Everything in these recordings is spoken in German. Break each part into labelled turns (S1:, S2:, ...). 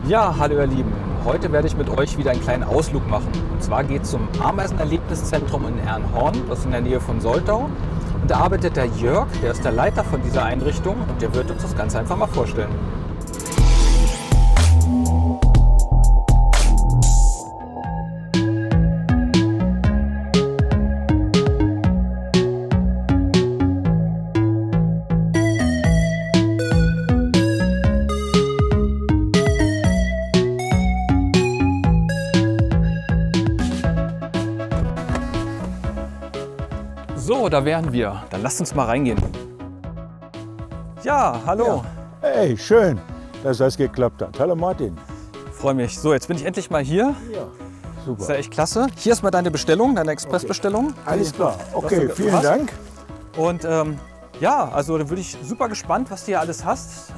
S1: Ja, hallo ihr Lieben. Heute werde ich mit euch wieder einen kleinen Ausflug machen. Und zwar geht es zum Ameisenerlebniszentrum in Ernhorn, das ist in der Nähe von Soltau. Und da arbeitet der Jörg, der ist der Leiter von dieser Einrichtung und der wird uns das Ganze einfach mal vorstellen. So, da wären wir. Dann lasst uns mal reingehen. Ja, hallo.
S2: Ja. Hey, schön, dass das geklappt hat. Hallo Martin.
S1: Freue mich. So, jetzt bin ich endlich mal hier.
S2: Ja, super.
S1: Das ist ja echt klasse. Hier ist mal deine Bestellung, deine Expressbestellung.
S2: Alles klar. Okay,
S1: du
S2: vielen
S1: hast.
S2: Dank.
S1: Und ja, also da bin ich super gespannt, was du hier alles hast.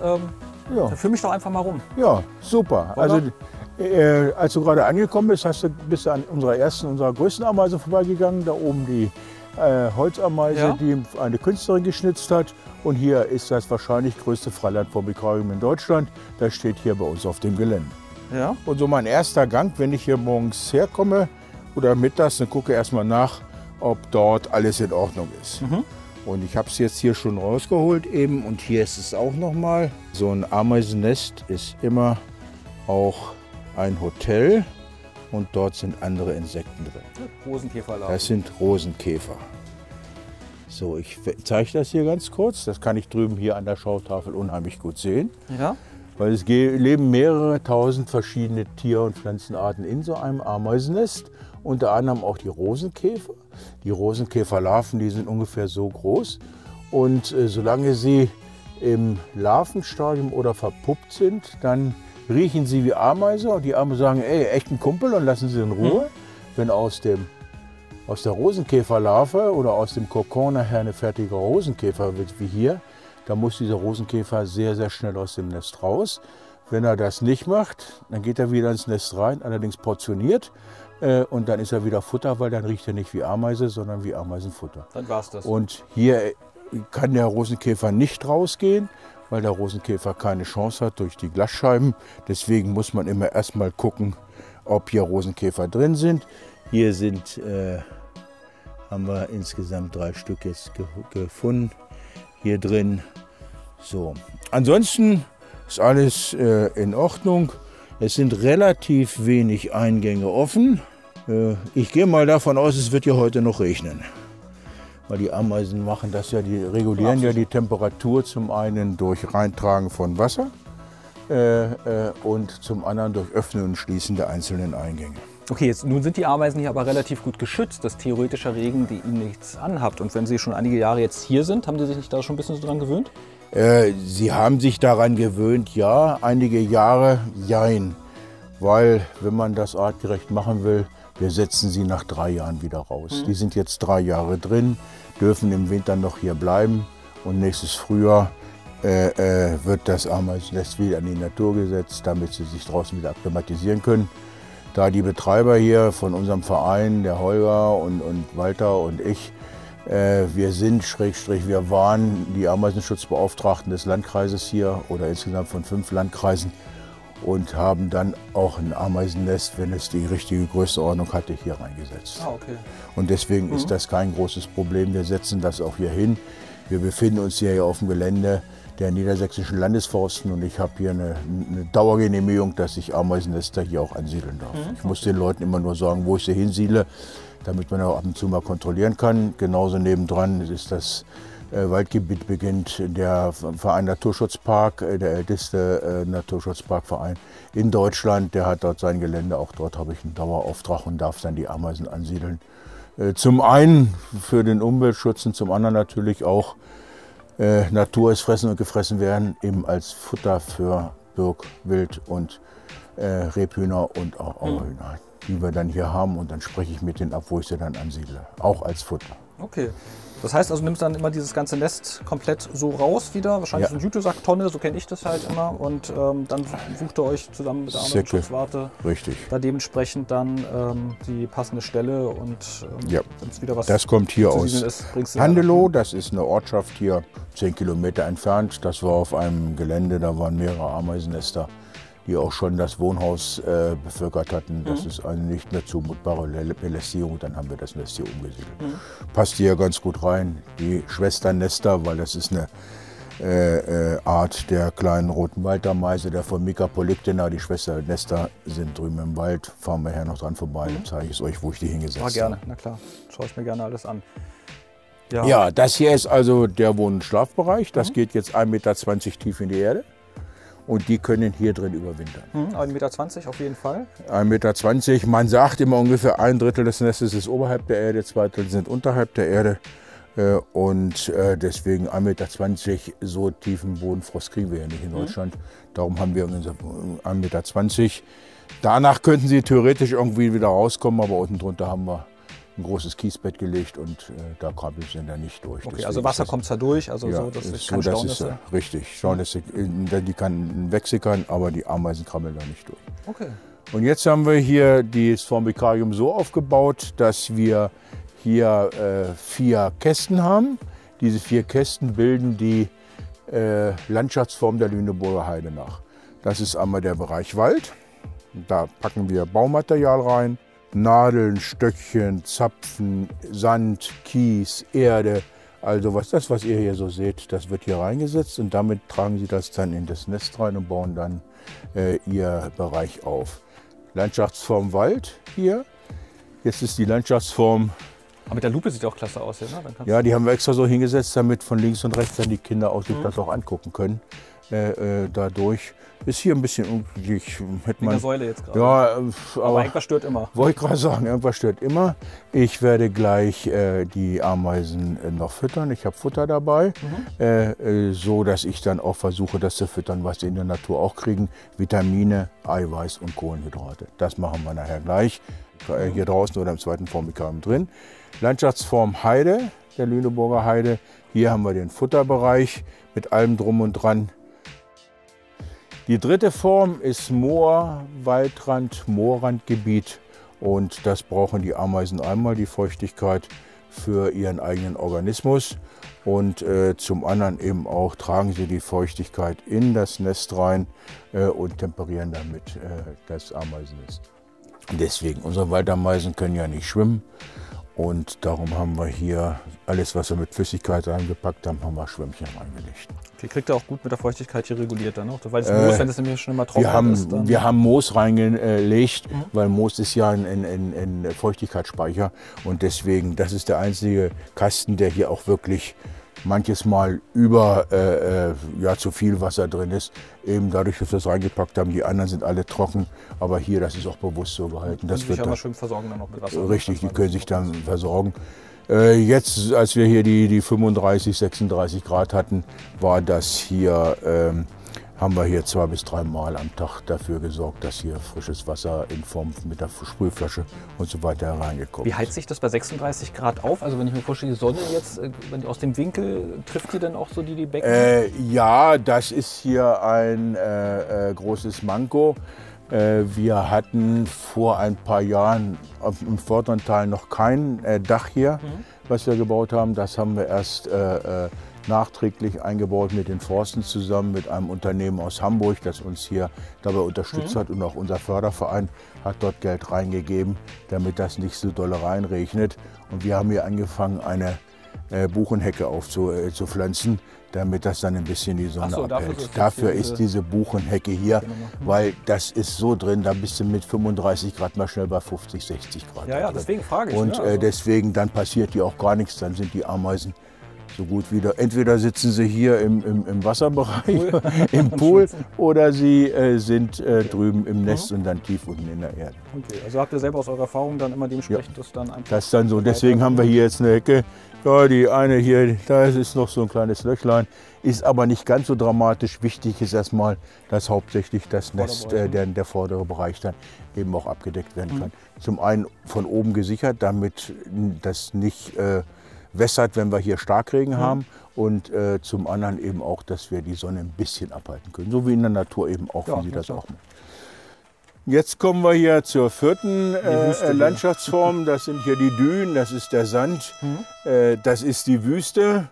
S2: Ja,
S1: Führ mich doch einfach mal rum.
S2: ja, super.
S1: Oder?
S2: Also, als du gerade angekommen bist, bist du an unserer größten Ameise vorbeigegangen. Da oben die Holzameise,
S1: Ja.
S2: die eine Künstlerin geschnitzt hat. Und hier ist das wahrscheinlich größte Freilandvorbikarium in Deutschland. Das steht hier bei uns auf dem Gelände.
S1: Ja.
S2: Und so mein erster Gang, wenn ich hier morgens herkomme oder mittags, dann gucke erstmal nach, ob dort alles in Ordnung ist. Und ich habe es jetzt hier schon rausgeholt eben und hier ist es auch noch mal. So ein Ameisennest ist immer auch ein Hotel und dort sind andere Insekten drin.
S1: Rosenkäferladen.
S2: Das sind Rosenkäfer. So, ich zeige das hier ganz kurz. Das kann ich drüben hier an der Schautafel unheimlich gut sehen.
S1: Ja.
S2: Weil es leben mehrere tausend verschiedene Tier- und Pflanzenarten in so einem Ameisennest. Unter anderem auch die Rosenkäfer. Die Rosenkäferlarven, die sind ungefähr so groß. Und solange sie im Larvenstadium oder verpuppt sind, dann riechen sie wie Ameise. Und die Ameisen sagen, ey, echt ein Kumpel und lassen sie in Ruhe. Wenn aus der Rosenkäferlarve oder aus dem Kokon nachher eine fertige Rosenkäfer wird, wie hier, da muss dieser Rosenkäfer sehr, sehr schnell aus dem Nest raus. Wenn er das nicht macht, dann geht er wieder ins Nest rein, allerdings portioniert. Und dann ist er wieder Futter, weil dann riecht er nicht wie Ameise, sondern wie Ameisenfutter.
S1: Dann war's das.
S2: Und hier kann der Rosenkäfer nicht rausgehen, weil der Rosenkäfer keine Chance hat durch die Glasscheiben. Deswegen muss man immer erstmal gucken, ob hier Rosenkäfer drin sind. Hier haben wir insgesamt 3 Stück jetzt gefunden. Hier drin. So. Ansonsten ist alles in Ordnung. Es sind relativ wenig Eingänge offen. Ich gehe mal davon aus, es wird hier heute noch regnen. Weil die Ameisen machen das ja, die regulieren ja die Temperatur zum einen durch Reintragen von Wasser und zum anderen durch Öffnen und Schließen der einzelnen Eingänge.
S1: Okay, nun sind die Ameisen hier aber relativ gut geschützt, dass theoretischer Regen die ihnen nichts anhabt. Und wenn sie schon einige Jahre jetzt hier sind, haben sie sich nicht da schon ein bisschen so dran gewöhnt?
S2: Sie haben sich daran gewöhnt, ja. Einige Jahre, jein. Weil, wenn man das artgerecht machen will, wir setzen sie nach 3 Jahren wieder raus. Die sind jetzt 3 Jahre drin, dürfen im Winter noch hier bleiben. Und nächstes Frühjahr wird das Ameisennest wieder in die Natur gesetzt, damit sie sich draußen wieder akklimatisieren können. Da die Betreiber hier von unserem Verein, der Holger und Walter und ich, wir waren die Ameisenschutzbeauftragten des Landkreises hier oder insgesamt von 5 Landkreisen und haben dann auch ein Ameisennest, wenn es die richtige Größenordnung hatte, hier reingesetzt.
S1: Ah, okay.
S2: Und deswegen ist das kein großes Problem. Wir setzen das auch hier hin. Wir befinden uns hier auf dem Gelände der Niedersächsischen Landesforsten und ich habe hier eine Dauergenehmigung, dass ich Ameisennester hier auch ansiedeln darf. Ich muss den Leuten immer nur sagen, wo ich sie hinsiedle, damit man auch ab und zu mal kontrollieren kann. Genauso nebendran ist das Waldgebiet beginnt der Verein Naturschutzpark, der älteste Naturschutzparkverein in Deutschland. Der hat dort sein Gelände, auch dort habe ich einen Dauerauftrag und darf dann die Ameisen ansiedeln. Zum einen für den Umweltschutz und zum anderen natürlich auch Natur ist fressen und gefressen werden, eben als Futter für Birk, Wild und Rebhühner und auch Auerhühner, die wir dann hier haben. Und dann spreche ich mit denen ab, wo ich sie dann ansiedle, auch als Futter.
S1: Okay. Das heißt also, du nimmst dann immer dieses ganze Nest komplett so raus wieder, wahrscheinlich so eine Jute-Sacktonne, so kenne ich das halt immer. Und dann sucht ihr euch zusammen mit der Ameisenschutzwarte da dementsprechend dann die passende Stelle und wenn es wieder was
S2: das kommt hier aus
S1: ist,
S2: Handelow, das ist eine Ortschaft hier 10 Kilometer entfernt. Das war auf einem Gelände, da waren mehrere Ameisennester. die auch schon das Wohnhaus bevölkert hatten. Das ist eine nicht mehr zumutbare Belästigung. Dann haben wir das Nest hier umgesiedelt. Passt hier ganz gut rein. Die Schwesternester, weil das ist eine Art der kleinen roten Waldameise, der Formica polyctena. Die Schwesternester sind drüben im Wald. Fahren wir her noch dran vorbei, dann zeige ich es euch, wo ich die hingesetzt habe.
S1: Gerne, na klar. Schaue ich mir gerne alles an.
S2: Ja, das hier ist also der Wohn- und Schlafbereich. Das geht jetzt 1,20 Meter tief in die Erde. Und die können hier drin überwintern.
S1: 1,20 Meter auf jeden Fall.
S2: 1,20 Meter. Man sagt immer ungefähr 1/3 des Nestes ist oberhalb der Erde, 2/3 sind unterhalb der Erde. Und deswegen 1,20 Meter, so tiefen Bodenfrost kriegen wir ja nicht in Deutschland. Darum haben wir 1,20 Meter. Danach könnten sie theoretisch irgendwie wieder rauskommen, aber unten drunter haben wir ein großes Kiesbett gelegt und da krabbeln sie dann nicht durch.
S1: Okay, deswegen also Wasser kommt da durch, also
S2: ja,
S1: so, dass
S2: es
S1: keine Staunässe.
S2: Ist richtig, Staunässe, die kann wegsickern, aber die Ameisen krabbeln da nicht durch.
S1: Okay.
S2: Und jetzt haben wir hier das Formicarium so aufgebaut, dass wir hier 4 Kästen haben. Diese 4 Kästen bilden die Landschaftsform der Lüneburger Heide nach. Das ist einmal der Bereich Wald. Da packen wir Baumaterial rein. Nadeln, Stöckchen, Zapfen, Sand, Kies, Erde. Also was ihr hier so seht, das wird hier reingesetzt und damit tragen sie das dann in das Nest rein und bauen dann ihr Bereich auf. Landschaftsform Wald hier. Jetzt ist die Landschaftsform.
S1: Aber mit der Lupe sieht auch klasse aus hier, ne?
S2: Ja, die haben wir extra so hingesetzt, damit von links und rechts dann die Kinder auch sich das auch angucken können. Dadurch ist hier ein bisschen unglücklich.
S1: Wie eine Säule jetzt gerade.
S2: Ja,
S1: aber irgendwas stört immer.
S2: Wollte ich gerade sagen, irgendwas stört immer. Ich werde gleich die Ameisen noch füttern. Ich habe Futter dabei, so dass ich dann auch versuche, das zu füttern, was sie in der Natur auch kriegen. Vitamine, Eiweiß und Kohlenhydrate. Das machen wir nachher gleich. Hier draußen oder im zweiten Formicarium drin. Landschaftsform Heide, der Lüneburger Heide. Hier haben wir den Futterbereich mit allem drum und dran. Die dritte Form ist Moor, Waldrand, Moorrandgebiet und das brauchen die Ameisen einmal, die Feuchtigkeit für ihren eigenen Organismus und zum anderen eben auch tragen sie die Feuchtigkeit in das Nest rein und temperieren damit das Ameisennest. Deswegen, unsere Waldameisen können ja nicht schwimmen und darum haben wir hier alles, was wir mit Flüssigkeit reingepackt haben, haben wir Schwämmchen reingelegt.
S1: Die kriegt ihr auch gut mit der Feuchtigkeit hier reguliert dann auch, weil das Moos, wenn es nämlich schon immer trocken ist. Dann
S2: wir haben Moos reingelegt, weil Moos ist ja ein Feuchtigkeitsspeicher und deswegen, das ist der einzige Kasten, der hier auch wirklich manches Mal über zu viel Wasser drin ist. Eben dadurch, dass wir das reingepackt haben, die anderen sind alle trocken, aber hier, das ist auch bewusst so gehalten.
S1: Das wird dann schön versorgen dann auch mit Wasser.
S2: Richtig, die können sich dann versorgen. Jetzt, als wir hier die 35, 36 Grad hatten, war das hier, haben wir hier 2 bis 3 Mal am Tag dafür gesorgt, dass hier frisches Wasser in Form mit der Sprühflasche und so weiter hereingekommen ist.
S1: Wie heizt sich das bei 36 Grad auf? Also wenn ich mir vorstelle, die Sonne jetzt, wenn die aus dem Winkel, trifft die dann auch so die Becken?
S2: Ja, das ist hier ein großes Manko. Wir hatten vor ein paar Jahren im vorderen Teil noch kein Dach hier, was wir gebaut haben. Das haben wir erst nachträglich eingebaut mit den Forsten zusammen, mit einem Unternehmen aus Hamburg, das uns hier dabei unterstützt hat. Und auch unser Förderverein hat dort Geld reingegeben, damit das nicht so doll reinregnet. Und wir haben hier angefangen, eine Buchenhecke aufzupflanzen, damit das dann ein bisschen die Sonne abhält. Dafür ist diese Buchenhecke hier, weil das ist so drin, da bist du mit 35 Grad mal schnell bei 50, 60 Grad.
S1: Ja, deswegen frage ich.
S2: Und deswegen, dann passiert hier auch gar nichts, dann sind die Ameisen so gut wieder. Entweder sitzen sie hier im Wasserbereich, im Pool, oder sie sind drüben im Nest und dann tief unten in der Erde.
S1: Okay, also habt ihr selber aus eurer Erfahrung dann immer dementsprechend das dann einfach...
S2: Das ist dann so, deswegen haben wir hier jetzt eine Hecke. Ja, die eine hier, da ist noch so ein kleines Löchlein, ist aber nicht ganz so dramatisch. Wichtig ist erstmal, dass hauptsächlich das Nest, der vordere Bereich dann eben auch abgedeckt werden kann. Zum einen von oben gesichert, damit das nicht wässert, wenn wir hier Starkregen haben, und zum anderen eben auch, dass wir die Sonne ein bisschen abhalten können, so wie in der Natur eben auch, wie sie das auch machen. Jetzt kommen wir hier zur vierten Landschaftsform. Das sind hier die Dünen, das ist der Sand, das ist die Wüste,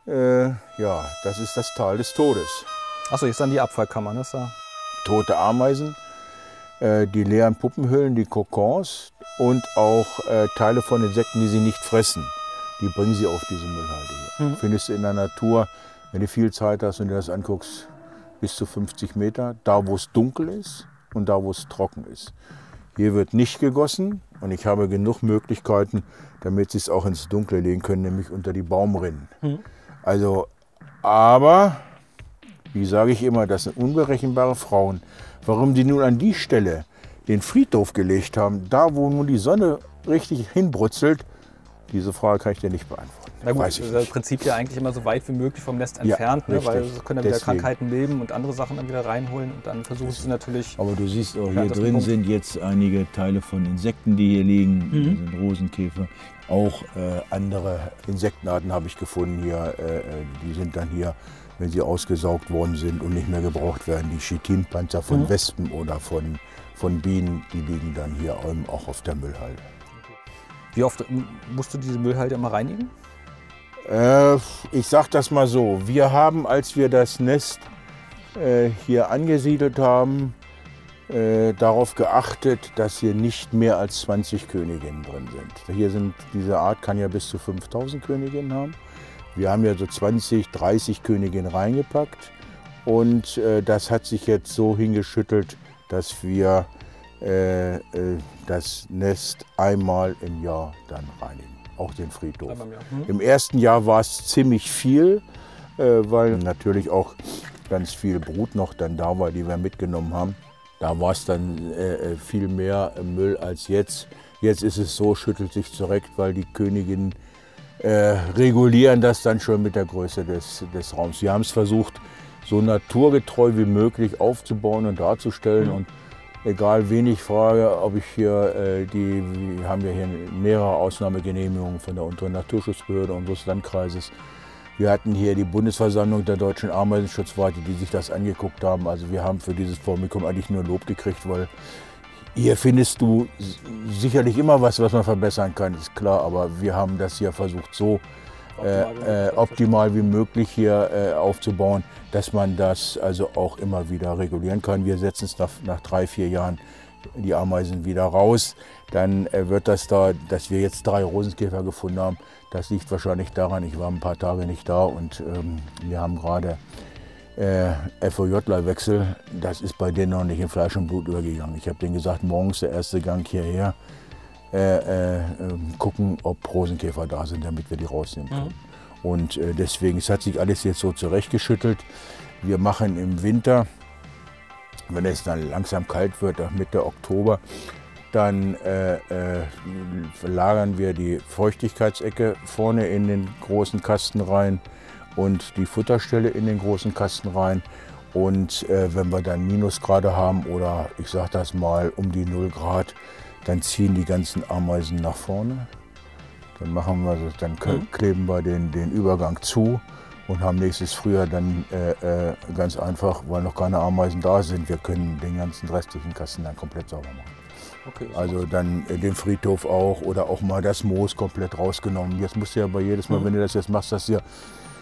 S2: ja, das ist das Tal des Todes.
S1: Achso, jetzt dann die Abfallkammer, ne?
S2: tote Ameisen, die leeren Puppenhüllen, die Kokons und auch Teile von Insekten, die sie nicht fressen. Die bringen sie auf diese Müllhalde hier. Findest du in der Natur, wenn du viel Zeit hast und dir das anguckst, bis zu 50 Meter, da wo es dunkel ist und da wo es trocken ist. Hier wird nicht gegossen und ich habe genug Möglichkeiten, damit sie es auch ins Dunkle legen können, nämlich unter die Baumrinnen. Also, aber, wie sage ich immer, das sind unberechenbare Frauen. Warum die nun an die Stelle den Friedhof gelegt haben, da wo nun die Sonne richtig hinbrutzelt, diese Frage kann ich dir nicht beantworten.
S1: Na gut, das ist das Prinzip ja eigentlich immer so weit wie möglich vom Nest entfernt, ja, ne, weil es können dann wieder Krankheiten leben und andere Sachen dann wieder reinholen und dann versuchen sie natürlich...
S3: Aber du siehst auch, hier drin sind jetzt einige Teile von Insekten, die hier liegen, das sind Rosenkäfer.
S2: Auch andere Insektenarten habe ich gefunden hier, die sind dann hier, wenn sie ausgesaugt worden sind und nicht mehr gebraucht werden. Die Chitinpanzer von Wespen oder von Bienen, die liegen dann hier auch auf der Müllhalde.
S1: Wie oft musst du diese Müllhalde immer reinigen?
S2: Ich sage das mal so, wir haben, als wir das Nest hier angesiedelt haben, darauf geachtet, dass hier nicht mehr als 20 Königinnen drin sind. Hier diese Art kann ja bis zu 5000 Königinnen haben. Wir haben ja so 20, 30 Königinnen reingepackt und das hat sich jetzt so hingeschüttelt, dass wir das Nest einmal im Jahr dann reinigen, auch den Friedhof. Im ersten Jahr war es ziemlich viel, weil natürlich auch ganz viel Brut noch dann da war, die wir mitgenommen haben. Da war es dann viel mehr Müll als jetzt. Jetzt ist es so, schüttelt sich zurecht, weil die Königinnen regulieren das dann schon mit der Größe des Raums. Wir haben es versucht, so naturgetreu wie möglich aufzubauen und darzustellen. Und egal wen ich frage, ob ich hier, wir haben ja hier mehrere Ausnahmegenehmigungen von der unteren Naturschutzbehörde unseres Landkreises. Wir hatten hier die Bundesversammlung der Deutschen Ameisenschutzwarte, die sich das angeguckt haben. Also wir haben für dieses Formikum eigentlich nur Lob gekriegt, weil hier findest du sicherlich immer was man verbessern kann, ist klar. Aber wir haben das hier versucht, so optimal wie möglich hier aufzubauen, dass man das also auch immer wieder regulieren kann. Wir setzen es nach 3, 4 Jahren die Ameisen wieder raus. Dann wird das da, dass wir jetzt 3 Rosenkäfer gefunden haben, das liegt wahrscheinlich daran, ich war ein paar Tage nicht da und wir haben gerade FOJ-Wechsel. Das ist bei denen noch nicht in Fleisch und Blut übergegangen. Ich habe denen gesagt, morgens der erste Gang hierher, gucken, ob Rosenkäfer da sind, damit wir die rausnehmen können. Und deswegen, es hat sich alles jetzt so zurechtgeschüttelt. Wir machen im Winter, wenn es dann langsam kalt wird, Mitte Oktober, dann lagern wir die Feuchtigkeitsecke vorne in den großen Kasten rein und die Futterstelle in den großen Kasten rein. Und wenn wir dann Minusgrade haben oder ich sage das mal um die 0 Grad, dann ziehen die ganzen Ameisen nach vorne. Dann machen wir das, dann kleben wir den Übergang zu und haben nächstes Frühjahr dann ganz einfach, weil noch keine Ameisen da sind, wir können den ganzen restlichen Kasten dann komplett sauber machen. Okay, also dann den Friedhof auch oder auch mal das Moos komplett rausgenommen. Jetzt musst du ja bei jedes Mal, wenn du das jetzt machst, dass hier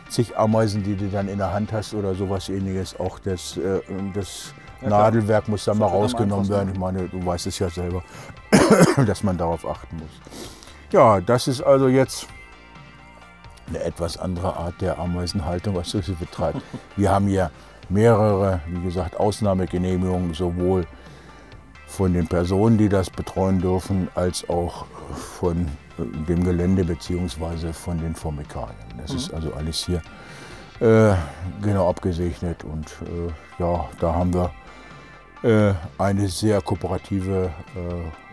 S2: zig Ameisen, die du dann in der Hand hast oder sowas Ähnliches, auch das Nadelwerk muss dann mal rausgenommen werden. Ich meine, du weißt es ja selber, dass man darauf achten muss. Ja, das ist also jetzt eine etwas andere Art der Ameisenhaltung, was das betreibt. Wir haben hier mehrere, wie gesagt, Ausnahmegenehmigungen, sowohl von den Personen, die das betreuen dürfen, als auch von dem Gelände bzw. von den Formikalien. Das ist also alles hier genau abgesegnet und ja, da haben wir eine sehr kooperative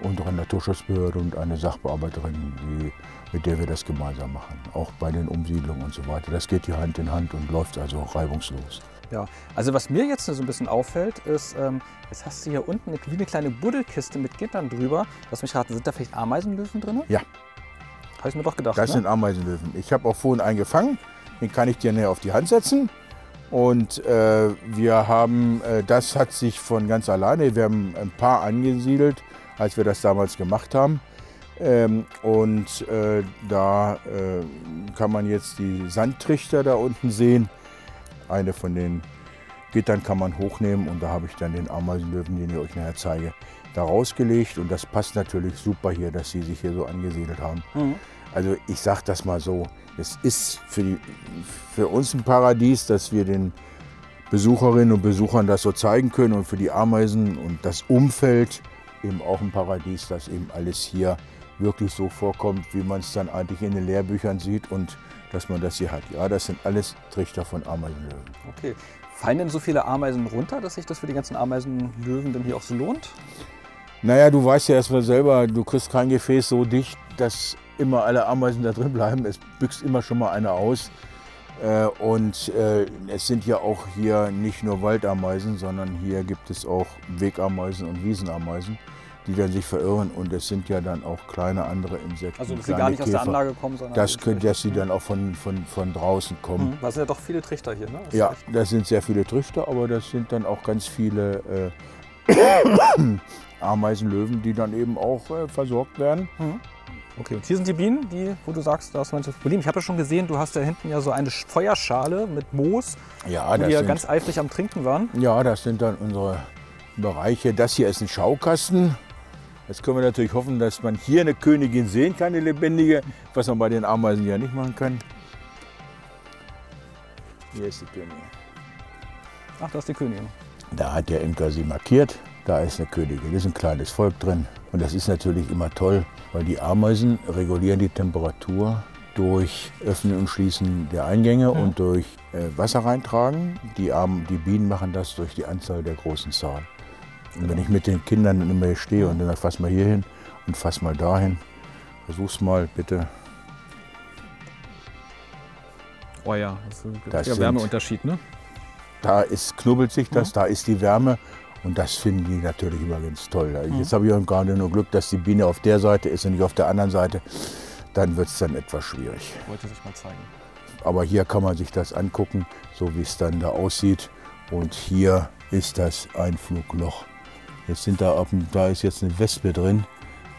S2: untere Naturschutzbehörde und eine Sachbearbeiterin, mit der wir das gemeinsam machen, auch bei den Umsiedlungen und so weiter. Das geht hier Hand in Hand und läuft also reibungslos.
S1: Ja, also was mir jetzt so ein bisschen auffällt, ist, jetzt hast du hier unten wie eine kleine Buddelkiste mit Gittern drüber. Lass mich raten, sind da vielleicht Ameisenlöwen drin?
S2: Ja.
S1: Habe ich mir doch gedacht.
S2: Das sind Ameisenlöwen. Ich habe auch vorhin einen gefangen, den kann ich dir näher auf die Hand setzen. Und wir haben, das hat sich von ganz alleine, wir haben ein paar angesiedelt, als wir das damals gemacht haben. Da kann man jetzt die Sandtrichter da unten sehen. Eine von den Gittern kann man hochnehmen und da habe ich dann den Ameisenlöwen, den ich euch nachher zeige, da rausgelegt. Und das passt natürlich super hier, dass sie sich hier so angesiedelt haben. Also ich sage das mal so, es ist für uns ein Paradies, dass wir den Besucherinnen und Besuchern das so zeigen können und für die Ameisen und das Umfeld eben auch ein Paradies, dass eben alles hier wirklich so vorkommt, wie man es dann eigentlich in den Lehrbüchern sieht und dass man das hier hat. Ja, das sind alles Trichter von Ameisenlöwen.
S1: Okay. Fallen denn so viele Ameisen runter, dass sich das für die ganzen Ameisenlöwen denn hier auch so lohnt?
S2: Naja, du weißt ja erstmal selber, du kriegst kein Gefäß so dicht, dass immer alle Ameisen da drin bleiben. Es büchst immer schon mal eine aus. Es sind ja auch hier nicht nur Waldameisen, sondern hier gibt es auch Wegameisen und Wiesenameisen, die dann sich verirren. Und es sind ja dann auch kleine andere Insekten.
S1: Also dass sie gar nicht aus der Anlage kommen, sondern
S2: dass sie dann auch von draußen kommen.
S1: Das sind ja doch viele Trichter hier, ne?
S2: Ja, das sind sehr viele Trichter, aber das sind dann auch ganz viele Ameisenlöwen, die dann eben auch versorgt werden.
S1: Okay, und hier sind die Bienen, wo du sagst, da hast du manches Problem. Ich habe ja schon gesehen, du hast da hinten ja so eine Feuerschale mit Moos, wo die ja ganz eifrig am Trinken waren.
S2: Ja, das sind dann unsere Bereiche. Das hier ist ein Schaukasten. Jetzt können wir natürlich hoffen, dass man hier eine Königin sehen kann, eine lebendige, was man bei den Ameisen ja nicht machen kann. Hier ist die Königin.
S1: Ach, da ist die Königin.
S2: Da hat der Imker sie markiert. Da ist eine Königin. Da ist ein kleines Volk drin. Und das ist natürlich immer toll, weil die Ameisen regulieren die Temperatur durch Öffnen und Schließen der Eingänge und durch Wasser reintragen. Die Bienen machen das durch die Anzahl der großen Zahl. Und wenn ich mit den Kindern immer hier stehe und dann fass mal hier hin und fass mal dahin, versuch's mal bitte.
S1: Oh ja, das ist der Wärmeunterschied, ne?
S2: Da knubbelt sich das, da ist die Wärme. Und das finden die natürlich immer ganz toll. Jetzt habe ich gerade nur Glück, dass die Biene auf der Seite ist und nicht auf der anderen Seite. Dann wird es dann etwas schwierig.
S1: Wollte sich mal zeigen.
S2: Aber hier kann man sich das angucken, so wie es dann da aussieht. Und hier ist das Einflugloch. Jetzt da ist jetzt eine Wespe drin.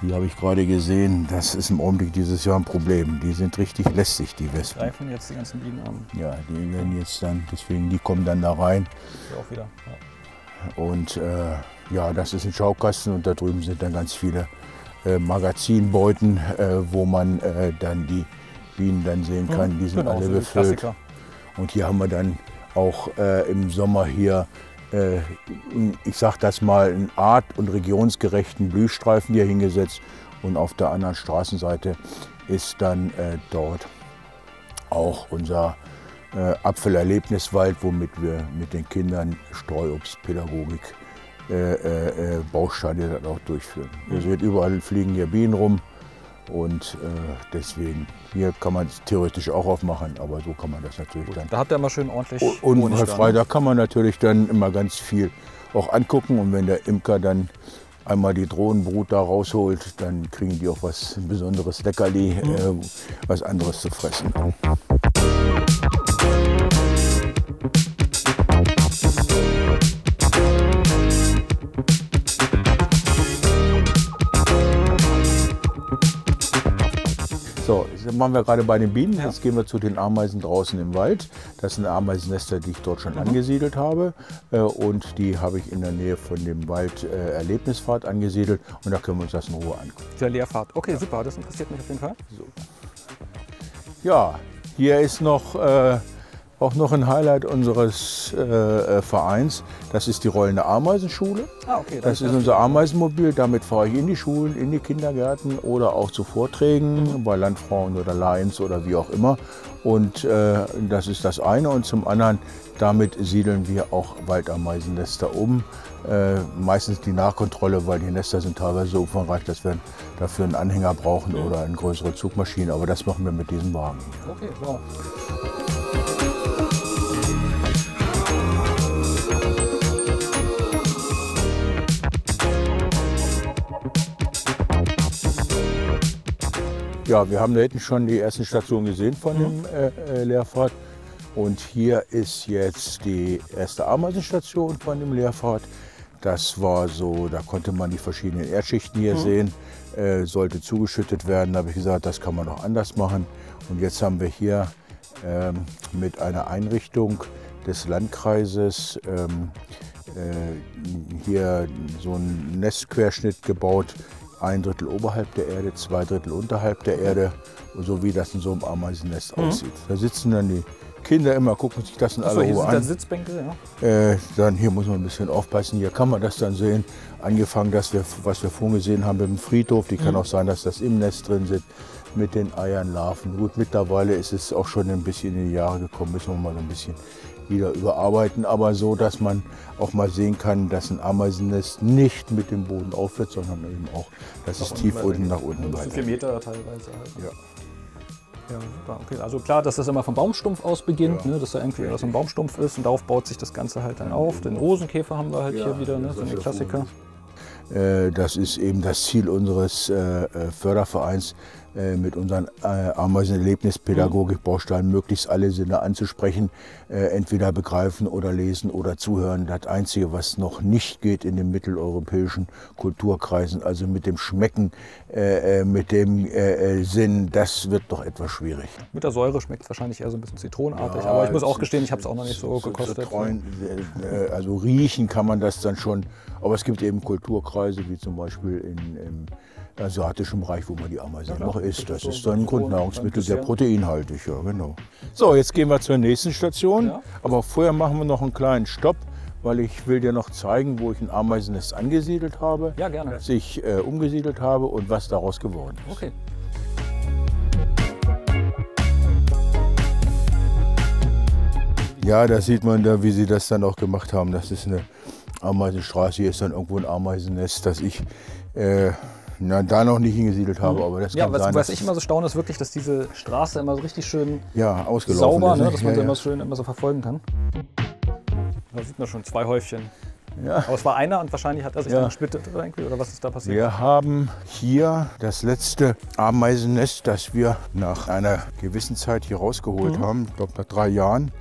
S2: Die habe ich gerade gesehen. Das ist im Augenblick dieses Jahr ein Problem. Die sind richtig lästig, die Wespen.
S1: Die greifen jetzt die ganzen Bienen an.
S2: Ja, die werden jetzt dann, deswegen die kommen dann da rein.
S1: Hier auch wieder. Ja.
S2: Und ja, das ist ein Schaukasten und da drüben sind dann ganz viele Magazinbeuten, wo man dann die Bienen dann sehen kann. Die sind alle befüllt. Und hier haben wir dann auch im Sommer hier, ich sag das mal, einen art- und regionsgerechten Blühstreifen hier hingesetzt. Und auf der anderen Straßenseite ist dann dort auch unser Apfelerlebniswald, womit wir mit den Kindern Streuobstpädagogik Bausteine dann auch durchführen. Ihr seht, überall fliegen hier Bienen rum und deswegen, hier kann man es theoretisch auch aufmachen, aber so kann man das natürlich dann.
S1: Da habt ihr immer schön ordentlich
S2: und frei, da kann man natürlich dann immer ganz viel auch angucken und wenn der Imker dann einmal die Drohnenbrut da rausholt, dann kriegen die auch was Besonderes Leckerli, was anderes zu fressen. So, jetzt waren wir gerade bei den Bienen. Jetzt gehen wir zu den Ameisen draußen im Wald. Das sind Ameisennester, die ich dort schon angesiedelt habe. Und die habe ich in der Nähe von dem Wald Erlebnispfad angesiedelt. Und da können wir uns das in Ruhe angucken.
S1: Der Lehrpfad. Okay, super. Das interessiert mich auf jeden Fall.
S2: So. Ja, hier ist auch noch ein Highlight unseres Vereins. Das ist die rollende Ameisenschule.
S1: Okay,
S2: das ist unser Ameisenmobil. Damit fahre ich in die Schulen, in die Kindergärten oder auch zu Vorträgen bei Landfrauen oder Lions oder wie auch immer. Und das ist das eine. Und zum anderen, damit siedeln wir auch Waldameisennester um. Meistens die Nachkontrolle, weil die Nester sind teilweise so umfangreich, dass wir dafür einen Anhänger brauchen oder eine größere Zugmaschine. Aber das machen wir mit diesem Wagen.
S1: Okay, wow.
S2: Ja, wir haben da hinten schon die erste Station gesehen von dem Lehrpfad. Und hier ist jetzt die erste Ameisenstation von dem Lehrpfad. Das war so, da konnte man die verschiedenen Erdschichten hier sehen. Sollte zugeschüttet werden, da habe ich gesagt, das kann man auch anders machen. Und jetzt haben wir hier mit einer Einrichtung, des Landkreises hier so einen Nestquerschnitt gebaut, 1/3 oberhalb der Erde, 2/3 unterhalb der Erde, so wie das in so einem Ameisennest aussieht. Da sitzen dann die Kinder immer, gucken sich das in aller Ruhe an.
S1: Hier sind Sitzbänke, ja.
S2: Dann hier muss man ein bisschen aufpassen, hier kann man das dann sehen. Angefangen, was wir vorhin gesehen haben mit dem Friedhof, die kann auch sein, dass das im Nest drin sind, mit den Eiern, Larven. Gut, mittlerweile ist es auch schon ein bisschen in die Jahre gekommen, müssen wir mal so ein bisschen wieder überarbeiten, aber so, dass man auch mal sehen kann, dass ein Ameisennest nicht mit dem Boden aufhört, sondern eben auch, dass es tief unten nach unten weitergeht.
S1: 4 Meter teilweise halt.
S2: Ja.
S1: Ja, super. Okay. Also klar, dass das immer vom Baumstumpf aus beginnt, ne, dass da irgendwie was ein Baumstumpf ist und darauf baut sich das Ganze halt dann auf. Den Rosenkäfer haben wir halt hier wieder, ne, so eine Klassiker.
S2: Das ist eben das Ziel unseres Fördervereins, mit unseren Ameisen-Erlebnispädagogik-Bausteinen möglichst alle Sinne anzusprechen, entweder begreifen oder lesen oder zuhören. Das Einzige, was noch nicht geht in den mitteleuropäischen Kulturkreisen, also mit dem Schmecken, mit dem Sinn, das wird doch etwas schwierig.
S1: Mit der Säure schmeckt es wahrscheinlich eher so ein bisschen zitronenartig, ja, aber ich muss auch gestehen, ich habe es auch noch nicht so gekostet.
S2: Also riechen kann man das dann schon, aber es gibt eben Kulturkreise, wie zum Beispiel im asiatischen Bereich, wo man die Ameisen noch isst. Das ist dann ein Grundnahrungsmittel, sehr proteinhaltig. Ja, genau. So, jetzt gehen wir zur nächsten Station. Ja. Aber vorher machen wir noch einen kleinen Stopp, weil ich will dir noch zeigen, wo ich ein Ameisennest angesiedelt habe,
S1: ja, gerne.
S2: Das ich umgesiedelt habe und was daraus geworden ist.
S1: Okay.
S2: Ja, da sieht man da, wie sie das dann auch gemacht haben. Das ist eine Ameisenstraße. Hier ist dann irgendwo ein Ameisennest, das ich da noch nicht hingesiedelt habe, aber das kann sein.
S1: Was ich immer so staune, ist wirklich, dass diese Straße immer so richtig schön
S2: ausgelaufen
S1: sauber,
S2: ist,
S1: ne, dass man sie immer schön immer so verfolgen kann. Da sieht man schon 2 Häufchen. Ja. Aber es war einer und wahrscheinlich hat er sich dann gesplittet oder was ist da passiert?
S2: Wir haben hier das letzte Ameisennest, das wir nach einer gewissen Zeit hier rausgeholt haben, ich glaube nach 3 Jahren,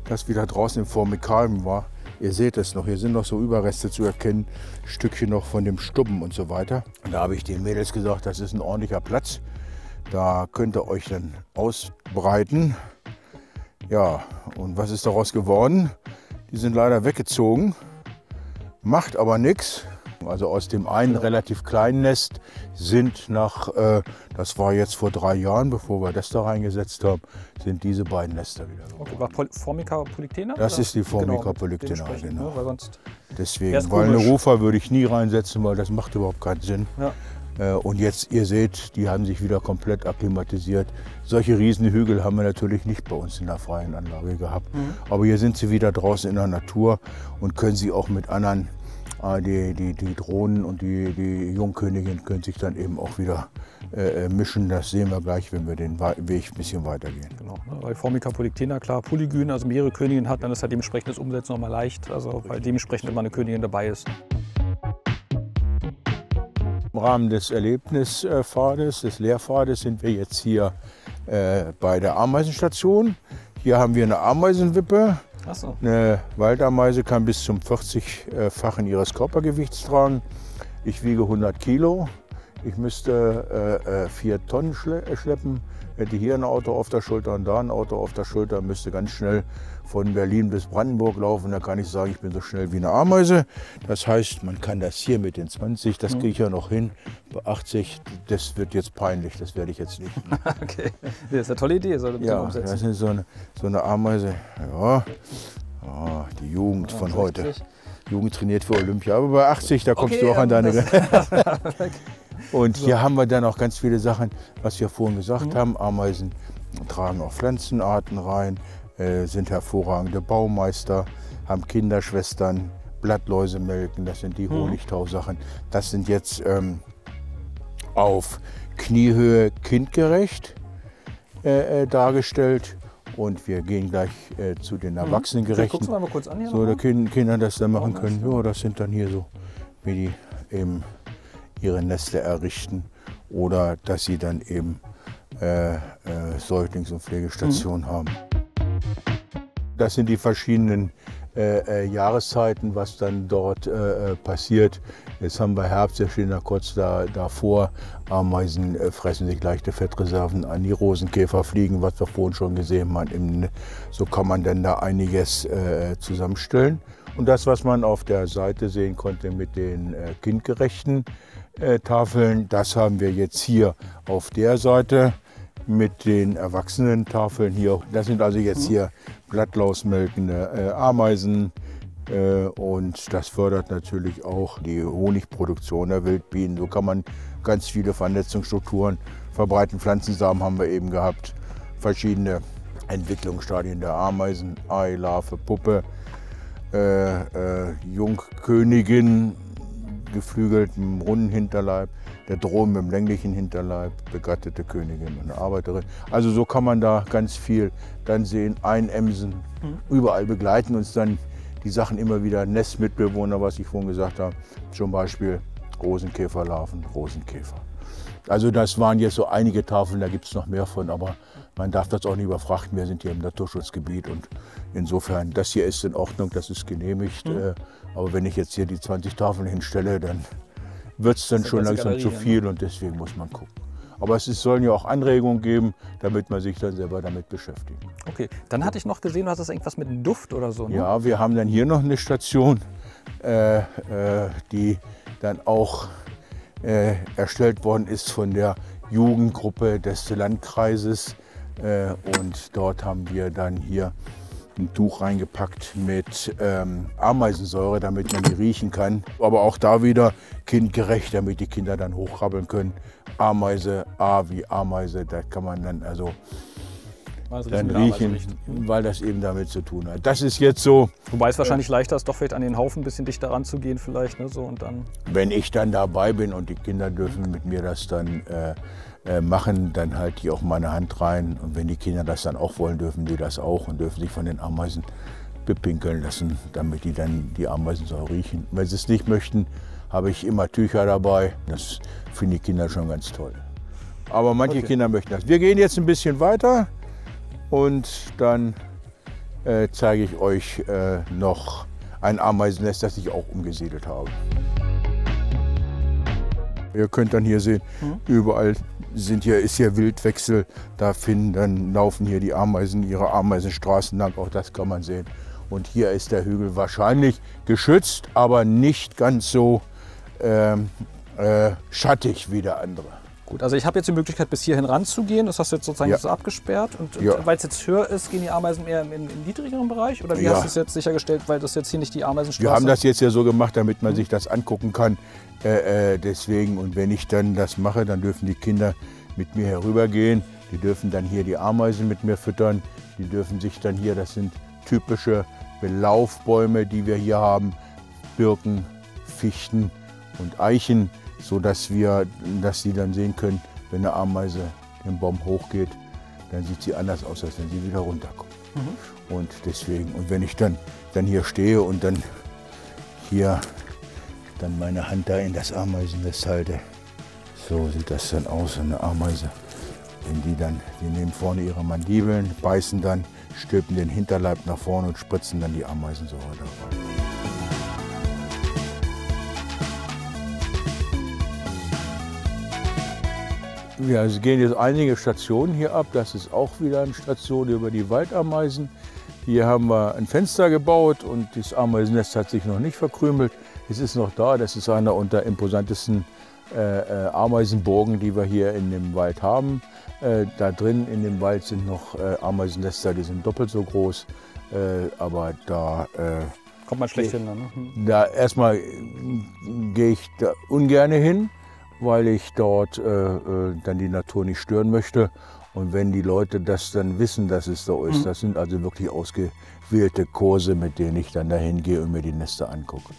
S2: das wieder draußen im Formikalben war. Ihr seht es noch, hier sind noch so Überreste zu erkennen, Stückchen noch von dem Stubben und so weiter. Und da habe ich den Mädels gesagt, das ist ein ordentlicher Platz. Da könnt ihr euch dann ausbreiten. Ja, und was ist daraus geworden? Die sind leider weggezogen, macht aber nichts. Also aus dem einen relativ kleinen Nest sind das war jetzt vor 3 Jahren, bevor wir das da reingesetzt haben, sind diese beiden Nester wieder geworden.
S1: Okay, war Formica polyctena?
S2: Das ist die Formica polyctena, genau.
S1: Ne, weil sonst
S2: deswegen, weil eine Rufer würde ich nie reinsetzen, weil das macht überhaupt keinen Sinn. Ja. Und jetzt, ihr seht, die haben sich wieder komplett akklimatisiert. Solche Riesenhügel haben wir natürlich nicht bei uns in der freien Anlage gehabt. Aber hier sind sie wieder draußen in der Natur und können sie auch mit anderen die Drohnen und die Jungkönigin können sich dann eben auch wieder mischen. Das sehen wir gleich, wenn wir den Weg ein bisschen weitergehen.
S1: Genau, weil Formica polyctena, klar, Polygyn, also mehrere Königinnen hat, dann ist halt dementsprechend das Umsetzen nochmal leicht, also weil dementsprechend immer eine Königin dabei ist.
S2: Im Rahmen des Erlebnispfades, des Lehrpfades, sind wir jetzt hier bei der Ameisenstation. Hier haben wir eine Ameisenwippe.
S1: Ach so.
S2: Eine Waldameise kann bis zum 40-fachen ihres Körpergewichts tragen. Ich wiege 100 Kilo. Ich müsste 4 Tonnen schleppen. Hätte hier ein Auto auf der Schulter und da ein Auto auf der Schulter, müsste ganz schnell von Berlin bis Brandenburg laufen. Da kann ich sagen, ich bin so schnell wie eine Ameise. Das heißt, man kann das hier mit den 20, das kriege ich ja noch hin. Bei 80, das wird jetzt peinlich, das werde ich jetzt nicht.
S1: Okay, das ist eine tolle Idee, sollte man umsetzen.
S2: Das ist so eine Ameise. Ja, die Jugend von heute. Jugend trainiert für Olympia. Aber bei 80, da kommst du auch an deine Grenze. Und hier haben wir dann auch ganz viele Sachen, was wir vorhin gesagt haben. Ameisen tragen auch Pflanzenarten rein, sind hervorragende Baumeister, haben Kinderschwestern, Blattläuse melken, das sind die Honigtausachen. Das sind jetzt auf Kniehöhe kindgerecht dargestellt. Und wir gehen gleich zu den Erwachsenengerechten.
S1: Gucken wir mal kurz an hier.
S2: So, da Kinder das dann machen können. Ja, das sind dann hier so, wie die eben ihre Nester errichten oder dass sie dann eben Säuglings- und Pflegestationen haben. Das sind die verschiedenen Jahreszeiten, was dann dort passiert. Jetzt haben wir Herbst, wir stehen da kurz davor. Ameisen fressen sich leichte Fettreserven an, die Rosenkäfer fliegen, was wir vorhin schon gesehen haben. So kann man dann da einiges zusammenstellen. Und das, was man auf der Seite sehen konnte mit den kindgerechten Tafeln, das haben wir jetzt hier auf der Seite mit den erwachsenen Tafeln hier. Das sind also jetzt hier blattlausmelkende Ameisen und das fördert natürlich auch die Honigproduktion der Wildbienen. So kann man ganz viele Vernetzungsstrukturen verbreiten. Pflanzensamen haben wir eben gehabt, verschiedene Entwicklungsstadien der Ameisen, Ei, Larve, Puppe, Jungkönigin, geflügelt mit einem runden Hinterleib, der Drohne mit dem länglichen Hinterleib, begattete Königin und eine Arbeiterin. Also so kann man da ganz viel dann sehen, Einämsen, überall begleiten uns dann die Sachen immer wieder, Nestmitbewohner, was ich vorhin gesagt habe, zum Beispiel Rosenkäferlarven, Rosenkäfer. Also das waren jetzt so einige Tafeln, da gibt es noch mehr von, aber man darf das auch nicht überfrachten, wir sind hier im Naturschutzgebiet und insofern, das hier ist in Ordnung, das ist genehmigt, aber wenn ich jetzt hier die 20 Tafeln hinstelle, dann wird es dann schon langsam zu viel und deswegen muss man gucken. Aber es sollen ja auch Anregungen geben, damit man sich dann selber damit beschäftigt.
S1: Okay, dann hatte ich noch gesehen, du hast das irgendwas mit einem Duft oder so, ne?
S2: Ja, wir haben dann hier noch eine Station, die dann auch erstellt worden ist von der Jugendgruppe des Landkreises. Und dort haben wir dann hier ein Tuch reingepackt mit Ameisensäure, damit man die riechen kann. Aber auch da wieder kindgerecht, damit die Kinder dann hochkrabbeln können. Ameise, A wie Ameise, da kann man dann also dann riechen, weil das eben damit zu tun hat. Das ist jetzt so.
S1: Wobei es wahrscheinlich leichter ist, doch vielleicht an den Haufen ein bisschen dichter ranzugehen vielleicht, ne, so und dann.
S2: Wenn ich dann dabei bin und die Kinder dürfen mit mir das dann machen, dann halte ich auch meine Hand rein. Und wenn die Kinder das dann auch wollen, dürfen die das auch und dürfen sich von den Ameisen bepinkeln lassen, damit die dann die Ameisensäure riechen. Wenn sie es nicht möchten, habe ich immer Tücher dabei. Das finden die Kinder schon ganz toll. Aber manche Kinder möchten das. Wir gehen jetzt ein bisschen weiter und dann zeige ich euch noch ein Ameisennest, das ich auch umgesiedelt habe. Ihr könnt dann hier sehen, überall ist hier Wildwechsel. Dann laufen hier die Ameisen ihre Ameisenstraßen lang, auch das kann man sehen. Und hier ist der Hügel wahrscheinlich geschützt, aber nicht ganz so schattig wie der andere.
S1: Gut, also ich habe jetzt die Möglichkeit, bis hierhin ranzugehen. Das hast du jetzt sozusagen so abgesperrt. Und weil es jetzt höher ist, gehen die Ameisen eher im niedrigeren Bereich? Oder wie hast du es jetzt sichergestellt, weil das jetzt hier nicht die Ameisenstraße ist?
S2: Wir haben das jetzt ja so gemacht, damit man sich das angucken kann. Deswegen, und wenn ich dann das mache, dann dürfen die Kinder mit mir herübergehen. Die dürfen dann hier die Ameisen mit mir füttern. Die dürfen sich dann hier, das sind typische Belaufbäume, die wir hier haben. Birken, Fichten und Eichen, sodass sie dann sehen können, wenn eine Ameise den Baum hochgeht, dann sieht sie anders aus, als wenn sie wieder runterkommt. Und deswegen, und wenn ich dann hier stehe und dann hier dann meine Hand da in das Ameisennest halte, so sieht das dann aus, eine Ameise. Die nehmen vorne ihre Mandibeln, beißen dann, stülpen den Hinterleib nach vorne und spritzen dann die Ameisensäure da rein. Ja, es gehen jetzt einige Stationen hier ab. Das ist auch wieder eine Station über die Waldameisen. Hier haben wir ein Fenster gebaut und das Ameisennest hat sich noch nicht verkrümelt. Es ist noch da. Das ist einer der imposantesten Ameisenburgen, die wir hier in dem Wald haben. Da drin in dem Wald sind noch Ameisennester, die sind doppelt so groß. Aber da
S1: kommt man schlecht hin. Ne?
S2: Da erstmal gehe ich da ungern hin, weil ich dort dann die Natur nicht stören möchte. Und wenn die Leute das dann wissen, dass es so ist, das sind also wirklich ausgewählte Kurse, mit denen ich dann dahin gehe und mir die Nester angucke.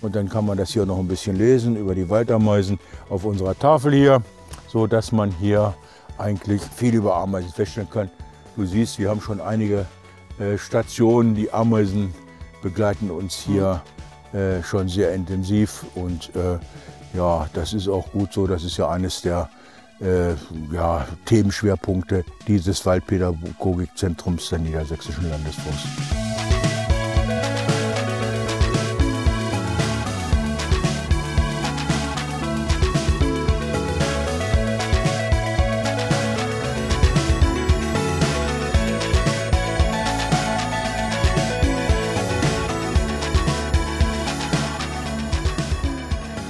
S2: Und dann kann man das hier noch ein bisschen lesen über die Waldameisen auf unserer Tafel hier, so dass man hier eigentlich viel über Ameisen feststellen kann. Du siehst, wir haben schon einige Stationen, die Ameisen begleiten uns hier schon sehr intensiv und ja, das ist auch gut so. Das ist ja eines der Themenschwerpunkte dieses Waldpädagogikzentrums der Niedersächsischen Landesforst.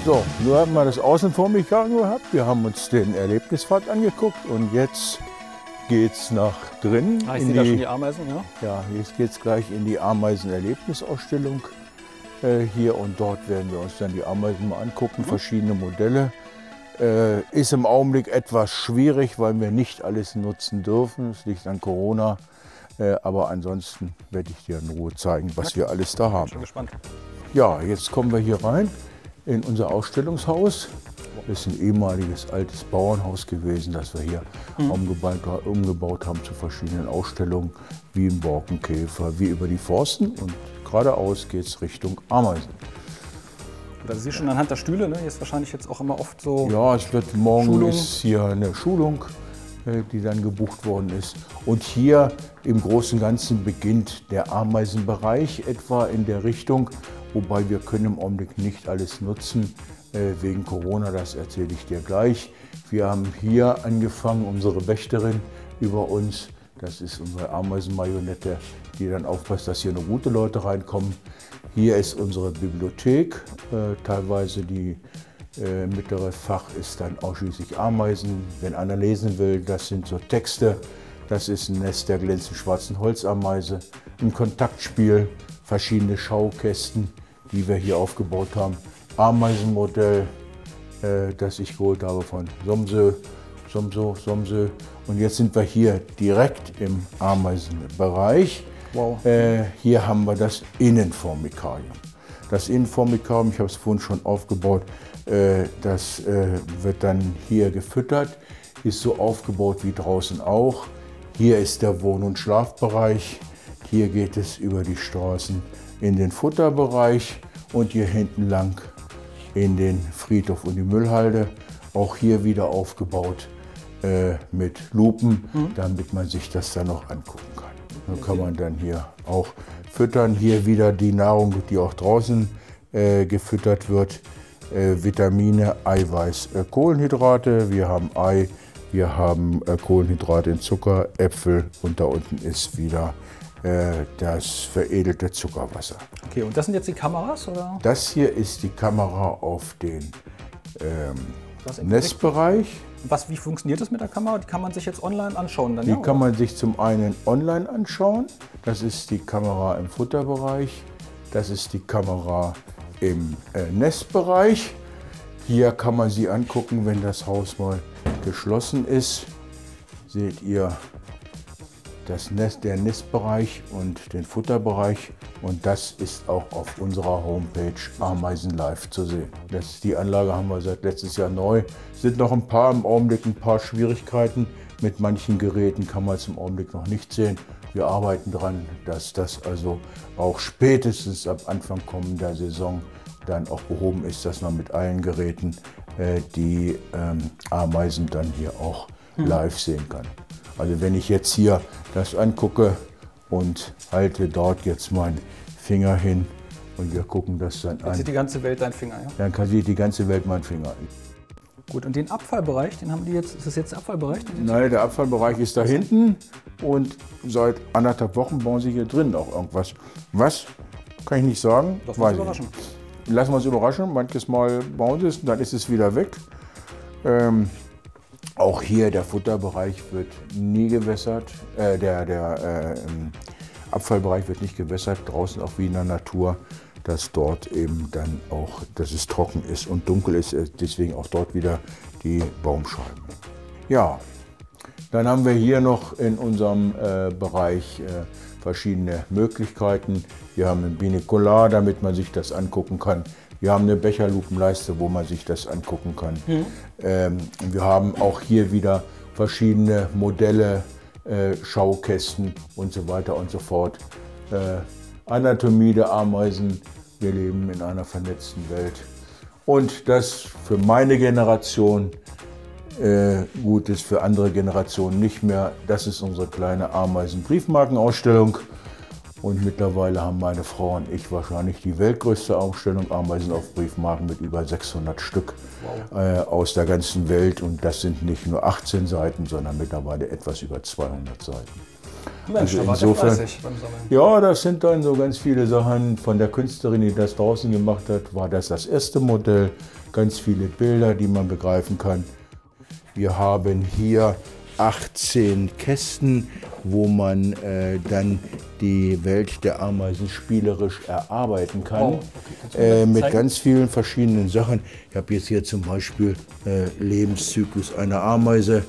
S2: So, nur haben wir das Außenformica gehabt. Wir haben uns den Erlebnispfad angeguckt und jetzt geht es nach drinnen.
S1: Ich sehe da schon die Ameisen, ja?
S2: Ja, jetzt geht es gleich in die Ameisen-Erlebnisausstellung. Hier und dort werden wir uns dann die Ameisen mal angucken, verschiedene Modelle. Ist im Augenblick etwas schwierig, weil wir nicht alles nutzen dürfen. Es liegt an Corona. Aber ansonsten werde ich dir in Ruhe zeigen, was wir alles da haben. Ich bin gespannt. Ja, jetzt kommen wir hier rein in unser Ausstellungshaus. Das ist ein ehemaliges altes Bauernhaus gewesen, das wir hier umgebaut haben zu verschiedenen Ausstellungen, wie im Borkenkäfer, wie über die Forsten. Und geradeaus geht es Richtung Ameisen.
S1: Das ist schon anhand der Stühle, ne? Hier ist wahrscheinlich jetzt auch immer oft so.
S2: Ja, es wird morgen ist hier eine Schulung, die dann gebucht worden ist. Und hier im Großen und Ganzen beginnt der Ameisenbereich etwa in der Richtung, wobei wir können im Augenblick nicht alles nutzen wegen Corona, das erzähle ich dir gleich. Wir haben hier angefangen, unsere Wächterin über uns, das ist unsere Ameisenmarionette, die dann aufpasst, dass hier nur gute Leute reinkommen. Hier ist unsere Bibliothek, teilweise die mittlere Fach ist dann ausschließlich Ameisen. Wenn einer lesen will, das sind so Texte. Das ist ein Nest der glänzend schwarzen Holzameise, ein Kontaktspiel, verschiedene Schaukästen, die wir hier aufgebaut haben. Ameisenmodell, das ich geholt habe von Somsö. Und jetzt sind wir hier direkt im Ameisenbereich. Wow. Hier haben wir das Innenformikarium. Das Innenformikarium, ich habe es vorhin schon aufgebaut, das wird dann hier gefüttert, ist so aufgebaut wie draußen auch. Hier ist der Wohn- und Schlafbereich, hier geht es über die Straßen in den Futterbereich und hier hinten lang in den Friedhof und die Müllhalde. Auch hier wieder aufgebaut mit Lupen, damit man sich das dann noch angucken kann. So kann man dann hier auch füttern. Hier wieder die Nahrung, die auch draußen gefüttert wird. Vitamine, Eiweiß, Kohlenhydrate. Wir haben Ei, wir haben Kohlenhydrate in Zucker, Äpfel und da unten ist wieder das veredelte Zuckerwasser.
S1: Okay, und das sind jetzt die Kameras, oder?
S2: Das hier ist die Kamera auf den Nestbereich.
S1: Wie funktioniert das mit der Kamera? Die kann man sich jetzt online anschauen? Dann,
S2: die kann man sich zum einen online anschauen. Das ist die Kamera im Futterbereich. Das ist die Kamera im Nestbereich. Hier kann man sie angucken, wenn das Haus mal geschlossen ist. Seht ihr das Nest, der Nestbereich und den Futterbereich. Und das ist auch auf unserer Homepage Ameisen Live zu sehen. Die Anlage haben wir seit letztes Jahr neu. Es sind noch im Augenblick ein paar Schwierigkeiten. Mit manchen Geräten kann man es im Augenblick noch nicht sehen. Wir arbeiten daran, dass das also auch spätestens ab Anfang kommender Saison dann auch behoben ist, dass man mit allen Geräten die Ameisen dann hier auch live sehen kann. Also wenn ich jetzt hier das angucke und halte dort jetzt meinen Finger hin und wir gucken das dann an.
S1: Dann sieht die ganze Welt deinen Finger, ja?
S2: Dann sieht die ganze Welt meinen Finger.
S1: Gut, und den Abfallbereich, den haben die jetzt, ist das jetzt der Abfallbereich?
S2: Nein, der Abfallbereich ist da hinten und seit 1,5 Wochen bauen sie hier drin auch irgendwas. Was? Kann ich nicht sagen.
S1: Lassen wir uns überraschen.
S2: Lassen wir uns überraschen. Manches Mal bauen sie es und dann ist es wieder weg. Auch hier der Futterbereich wird nie gewässert. Der Abfallbereich wird nicht gewässert. Draußen auch wie in der Natur. Dass dort eben dann auch, dass es trocken ist und dunkel ist, deswegen auch dort wieder die Baumscheiben. Ja, dann haben wir hier noch in unserem Bereich verschiedene Möglichkeiten. Wir haben ein Binikular, damit man sich das angucken kann. Wir haben eine Becherlupenleiste, wo man sich das angucken kann. Wir haben auch hier wieder verschiedene Modelle, Schaukästen und so weiter und so fort. Anatomie der Ameisen. Wir leben in einer vernetzten Welt. Und das für meine Generation gut ist, für andere Generationen nicht mehr. Das ist unsere kleine Ameisen-Briefmarkenausstellung. Und mittlerweile haben meine Frau und ich wahrscheinlich die weltgrößte Ausstellung Ameisen auf Briefmarken mit über 600 Stück aus der ganzen Welt. Und das sind nicht nur 18 Seiten, sondern mittlerweile etwas über 200 Seiten.
S1: Mensch, also insofern, beim
S2: ja, das sind dann so ganz viele Sachen. Von der Künstlerin, die das draußen gemacht hat, war das erste Modell. Ganz viele Bilder, die man begreifen kann. Wir haben hier 18 Kästen, wo man dann die Welt der Ameisen spielerisch erarbeiten kann. Oh, okay. Mit ganz vielen verschiedenen Sachen. Ich habe jetzt hier zum Beispiel Lebenszyklus einer Ameise,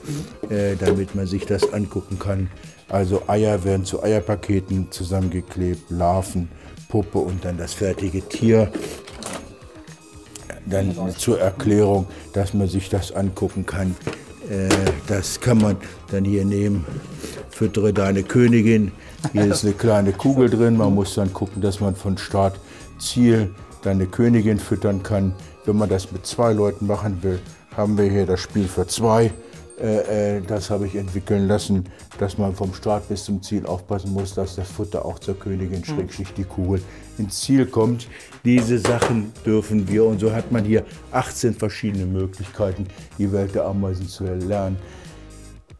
S2: damit man sich das angucken kann. Also Eier werden zu Eierpaketen zusammengeklebt, Larven, Puppe und dann das fertige Tier. Dann zur Erklärung, dass man sich das angucken kann. Das kann man dann hier nehmen. Füttere deine Königin. Hier ist eine kleine Kugel drin. Man muss dann gucken, dass man von Start Ziel deine Königin füttern kann. Wenn man das mit 2 Leuten machen will, haben wir hier das Spiel für 2. Das habe ich entwickeln lassen, dass man vom Start bis zum Ziel aufpassen muss, dass das Futter auch zur Königin, Schrägstrich die Kugel, ins Ziel kommt. Diese Sachen dürfen wir, und so hat man hier 18 verschiedene Möglichkeiten, die Welt der Ameisen zu erlernen.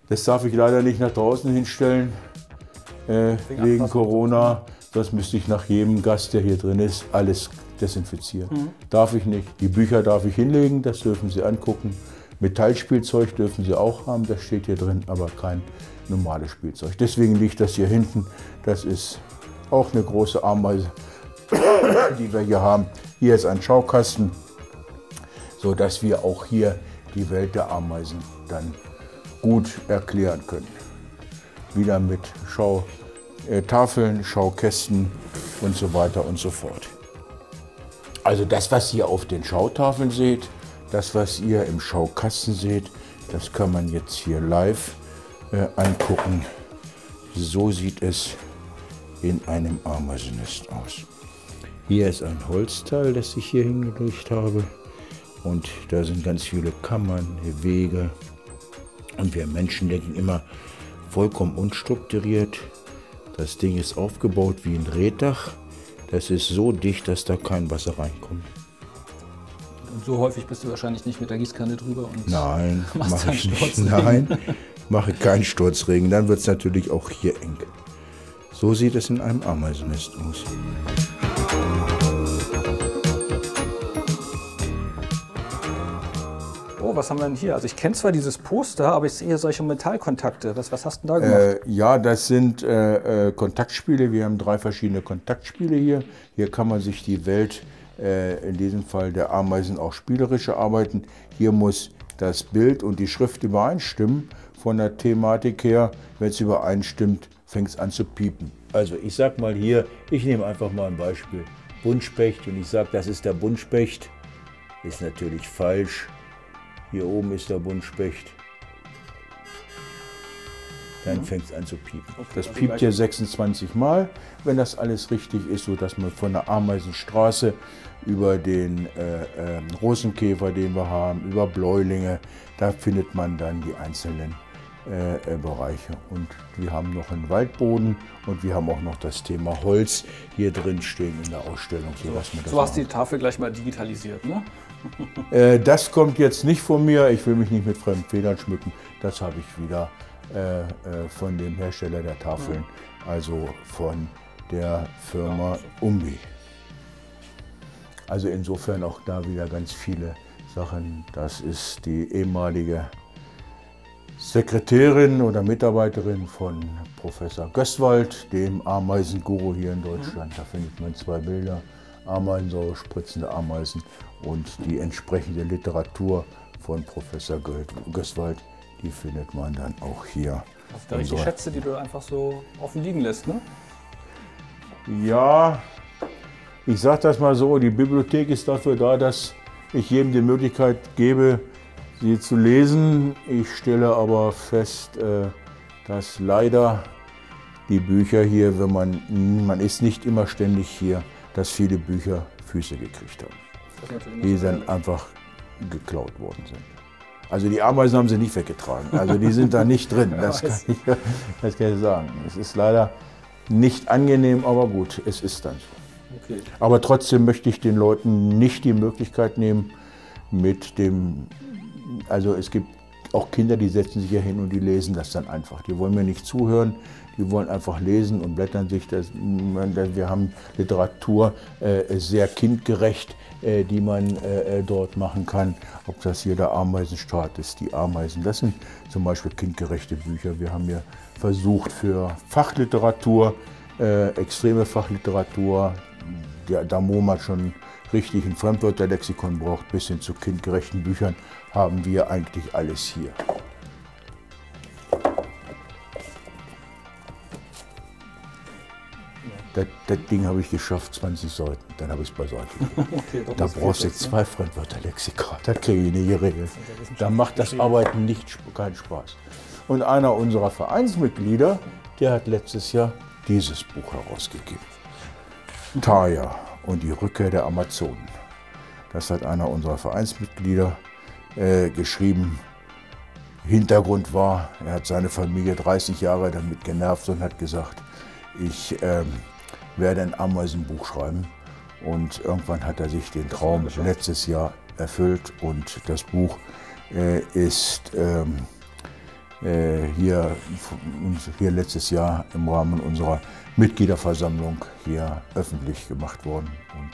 S2: Das darf ich leider nicht nach draußen hinstellen, wegen Corona. Das müsste ich nach jedem Gast, der hier drin ist, alles desinfizieren. Darf ich nicht. Die Bücher darf ich hinlegen, das dürfen Sie angucken. Metallspielzeug dürfen Sie auch haben, das steht hier drin, aber kein normales Spielzeug. Deswegen liegt das hier hinten. Das ist auch eine große Ameise, die wir hier haben. Hier ist ein Schaukasten, sodass wir auch hier die Welt der Ameisen dann gut erklären können. Wieder mit Schautafeln, Schaukästen und so weiter und so fort. Also das, was ihr auf den Schautafeln seht, das, was ihr im Schaukasten seht, das kann man jetzt hier live angucken. So sieht es in einem Ameisennest aus. Hier ist ein Holzteil, das ich hier hingelegt habe. Und da sind ganz viele Kammern, Wege. Und wir Menschen denken immer vollkommen unstrukturiert. Das Ding ist aufgebaut wie ein Reetdach. Das ist so dicht, dass da kein Wasser reinkommt.
S1: Und so häufig bist du wahrscheinlich nicht mit der Gießkanne drüber und
S2: nein, mache ich nicht. Nein, mache keinen Sturzregen. Dann wird es natürlich auch hier eng. So sieht es in einem Ameisennest aus.
S1: Oh, was haben wir denn hier? Also ich kenne zwar dieses Poster, aber ich sehe solche Metallkontakte. Was hast du denn da gemacht?
S2: Ja, das sind Kontaktspiele. Wir haben 3 verschiedene Kontaktspiele hier. Hier kann man sich die Welt, in diesem Fall der Ameisen, auch spielerisch erarbeiten. Hier muss das Bild und die Schrift übereinstimmen. Von der Thematik her, wenn es übereinstimmt, fängt es an zu piepen. Also ich sag mal hier, ich nehme einfach mal ein Beispiel. Buntspecht, und ich sage, das ist der Buntspecht. Ist natürlich falsch. Hier oben ist der Buntspecht. Dann fängt es an zu piepen. Okay, das piept hier 26 Mal, wenn das alles richtig ist, sodass man von der Ameisenstraße über den Rosenkäfer, den wir haben, über Bläulinge, da findet man dann die einzelnen Bereiche. Und wir haben noch einen Waldboden und wir haben auch noch das Thema Holz hier drin stehen in der Ausstellung.
S1: So hast du die Tafel gleich mal digitalisiert, ne?
S2: Das kommt jetzt nicht von mir. Ich will mich nicht mit fremden Federn schmücken. Das habe ich wieder von dem Hersteller der Tafeln, also von der Firma Umbi. Also insofern auch da wieder ganz viele Sachen. Das ist die ehemalige Sekretärin oder Mitarbeiterin von Professor Gößwald, dem Ameisenguru hier in Deutschland. Da findet man 2 Bilder, Ameisensäure spritzende Ameisen und die entsprechende Literatur von Professor Gößwald. Die findet man dann auch hier.
S1: Das sind richtig Schätze, die du einfach so offen liegen lässt, ne?
S2: Ja, ich sage das mal so, die Bibliothek ist dafür da, dass ich jedem die Möglichkeit gebe, sie zu lesen. Ich stelle aber fest, dass leider die Bücher hier, wenn man ist nicht immer ständig hier, dass viele Bücher Füße gekriegt haben, die dann einfach geklaut worden sind. Also die Ameisen haben sie nicht weggetragen, also die sind da nicht drin, das kann ich sagen. Es ist leider nicht angenehm, aber gut, es ist dann so. Okay. Aber trotzdem möchte ich den Leuten nicht die Möglichkeit nehmen, also es gibt auch Kinder, die setzen sich hier hin und die lesen das dann einfach. Die wollen mir nicht zuhören, die wollen einfach lesen und blättern sich. Wir haben Literatur sehr kindgerecht, die man dort machen kann. Ob das hier der Ameisenstaat ist, die Ameisen, das sind zum Beispiel kindgerechte Bücher. Wir haben hier versucht für Fachliteratur, extreme Fachliteratur, da wo man schon richtig ein Fremdwörterlexikon braucht, bis hin zu kindgerechten Büchern, haben wir eigentlich alles hier. Das Ding habe ich geschafft, 20 Seiten, dann habe ich es beiseite. Okay, da brauchst du jetzt 2 Fremdwörterlexika, das kriege ich nicht geregelt. Da macht das Arbeiten keinen Spaß. Und einer unserer Vereinsmitglieder, der hat letztes Jahr dieses Buch herausgegeben. Taya und die Rückkehr der Amazonen. Das hat einer unserer Vereinsmitglieder geschrieben. Hintergrund war, er hat seine Familie 30 Jahre damit genervt und hat gesagt, ich werde ein Ameisenbuch schreiben. Und irgendwann hat er sich den Traum letztes Jahr erfüllt und das Buch ist hier letztes Jahr im Rahmen unserer Mitgliederversammlung hier öffentlich gemacht worden. Und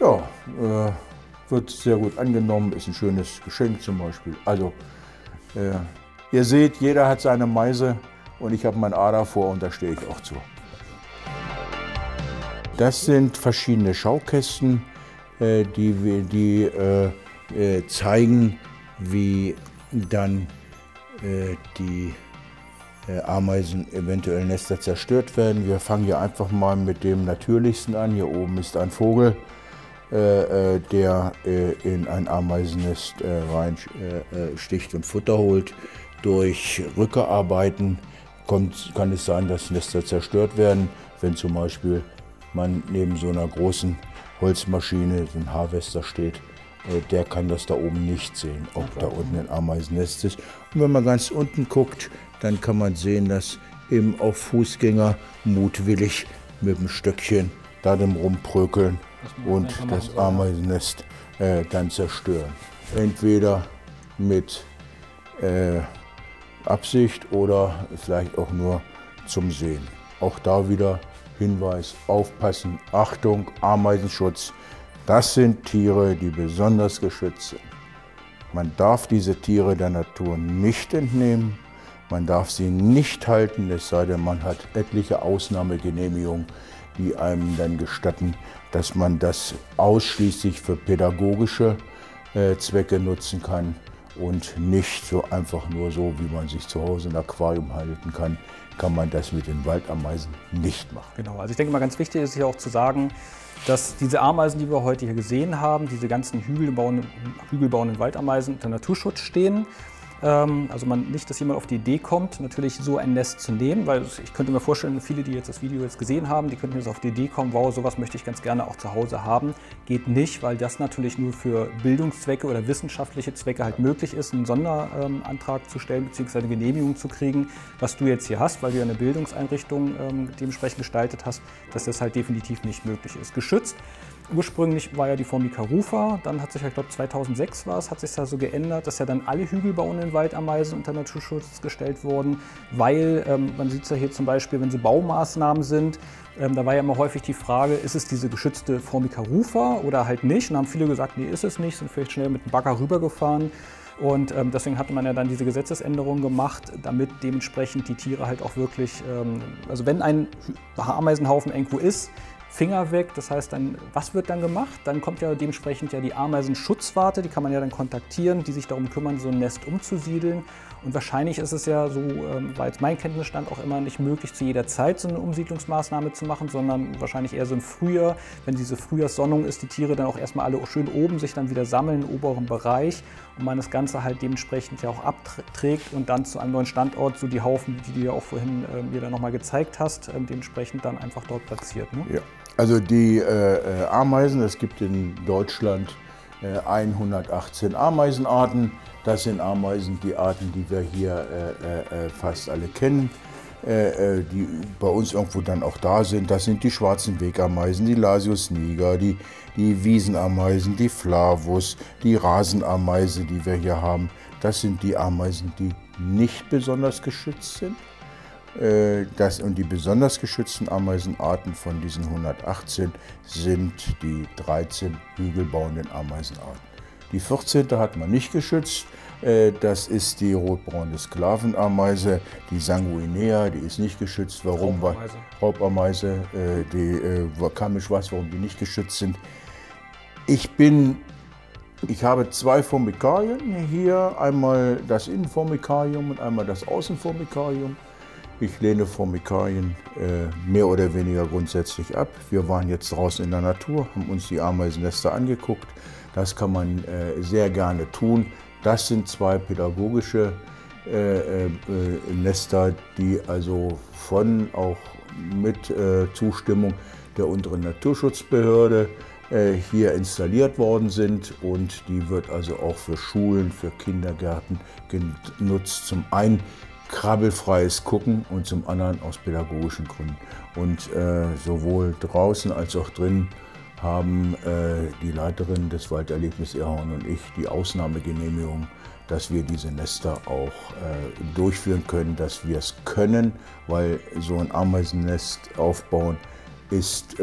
S2: ja, wird sehr gut angenommen, ist ein schönes Geschenk zum Beispiel. Also ihr seht, jeder hat seine Meise und ich habe mein A davor und da stehe ich auch zu. Das sind verschiedene Schaukästen, die zeigen, wie dann die Ameisen eventuell Nester zerstört werden. Wir fangen hier einfach mal mit dem natürlichsten an. Hier oben ist ein Vogel, der in ein Ameisennest reinsticht und Futter holt. Durch Rückearbeiten kann es sein, dass Nester zerstört werden, wenn zum Beispiel man neben so einer großen Holzmaschine, so ein Harvester steht. Der kann das da oben nicht sehen, ob da unten ein Ameisennest ist. Und wenn man ganz unten guckt, dann kann man sehen, dass eben auch Fußgänger mutwillig mit dem Stöckchen da dem rumprökeln und das Ameisennest dann zerstören. Entweder mit Absicht oder vielleicht auch nur zum Sehen. Auch da wieder Hinweis, aufpassen, Achtung, Ameisenschutz. Das sind Tiere, die besonders geschützt sind. Man darf diese Tiere der Natur nicht entnehmen, man darf sie nicht halten, es sei denn, man hat etliche Ausnahmegenehmigungen, die einem dann gestatten, dass man das ausschließlich für pädagogische Zwecke nutzen kann und nicht so einfach nur so, wie man sich zu Hause ein Aquarium halten kann, kann man das mit den Waldameisen nicht machen.
S1: Genau, also ich denke mal, ganz wichtig ist hier auch zu sagen, dass diese Ameisen, die wir heute hier gesehen haben, diese ganzen hügelbauenden Waldameisen unter Naturschutz stehen. Also nicht, dass jemand auf die Idee kommt, natürlich so ein Nest zu nehmen, weil ich könnte mir vorstellen, viele, die jetzt das Video gesehen haben, die könnten jetzt auf die Idee kommen, wow, sowas möchte ich ganz gerne auch zu Hause haben. Geht nicht, weil das natürlich nur für Bildungszwecke oder wissenschaftliche Zwecke halt möglich ist, einen Sonderantrag zu stellen bzw. eine Genehmigung zu kriegen, was du jetzt hier hast, weil du ja eine Bildungseinrichtung dementsprechend gestaltet hast, dass das halt definitiv nicht möglich ist. Geschützt. Ursprünglich war ja die Formica rufa, dann hat sich, ich glaube 2006 war es, hat sich da so geändert, dass ja dann alle hügelbauenden Waldameisen unter Naturschutz gestellt wurden, weil, man sieht es ja hier zum Beispiel, wenn so Baumaßnahmen sind, da war ja immer häufig die Frage, ist es diese geschützte Formica rufa oder halt nicht? Und da haben viele gesagt, nee, ist es nicht, sind vielleicht schnell mit dem Bagger rübergefahren. Und deswegen hatte man ja dann diese Gesetzesänderung gemacht, damit dementsprechend die Tiere halt auch wirklich, also wenn ein Ameisenhaufen irgendwo ist, Finger weg, das heißt dann, was wird dann gemacht? Dann kommt ja dementsprechend ja die Ameisenschutzwarte, die kann man ja dann kontaktieren, die sich darum kümmern, so ein Nest umzusiedeln. Und wahrscheinlich ist es ja so, war jetzt mein Kenntnisstand auch immer nicht möglich, zu jeder Zeit so eine Umsiedlungsmaßnahme zu machen, sondern wahrscheinlich eher so im Frühjahr, wenn diese Frühjahrssonnung ist, die Tiere dann auch erstmal alle schön oben sich dann wieder sammeln, im oberen Bereich und man das Ganze halt dementsprechend ja auch abträgt und dann zu einem neuen Standort, so die Haufen, die du ja auch vorhin mir dann nochmal gezeigt hast, dementsprechend dann einfach dort platziert. Ne?
S2: Ja. Also die Ameisen, es gibt in Deutschland 118 Ameisenarten. Das sind Ameisen, die Arten, die wir hier fast alle kennen, die bei uns irgendwo dann auch da sind. Das sind die schwarzen Wegameisen, die Lasius niger, die Wiesenameisen, die Flavus, die Rasenameise, die wir hier haben. Das sind die Ameisen, die nicht besonders geschützt sind. Und die besonders geschützten Ameisenarten von diesen 118 sind die 13 hügelbauenden Ameisenarten. Die 14. hat man nicht geschützt. Das ist die rotbraune Sklavenameise, die Sanguinea, die ist nicht geschützt. Warum? Raubameise, kam ich weiß, warum die nicht geschützt sind. Ich habe zwei Formikarien hier, einmal das Innenformikarium und einmal das Außenformikarium. Ich lehne Formikarien mehr oder weniger grundsätzlich ab. Wir waren jetzt draußen in der Natur, haben uns die Ameisennester angeguckt. Das kann man sehr gerne tun. Das sind zwei pädagogische Nester, die also auch mit Zustimmung der unteren Naturschutzbehörde hier installiert worden sind, und die wird also auch für Schulen, für Kindergärten genutzt. Zum einen krabbelfreies Gucken und zum anderen aus pädagogischen Gründen. Und sowohl draußen als auch drin haben die Leiterin des Walderlebnis Erhorn und ich die Ausnahmegenehmigung, dass wir diese Nester auch durchführen können, dass wir es können, weil so ein Ameisennest aufbauen ist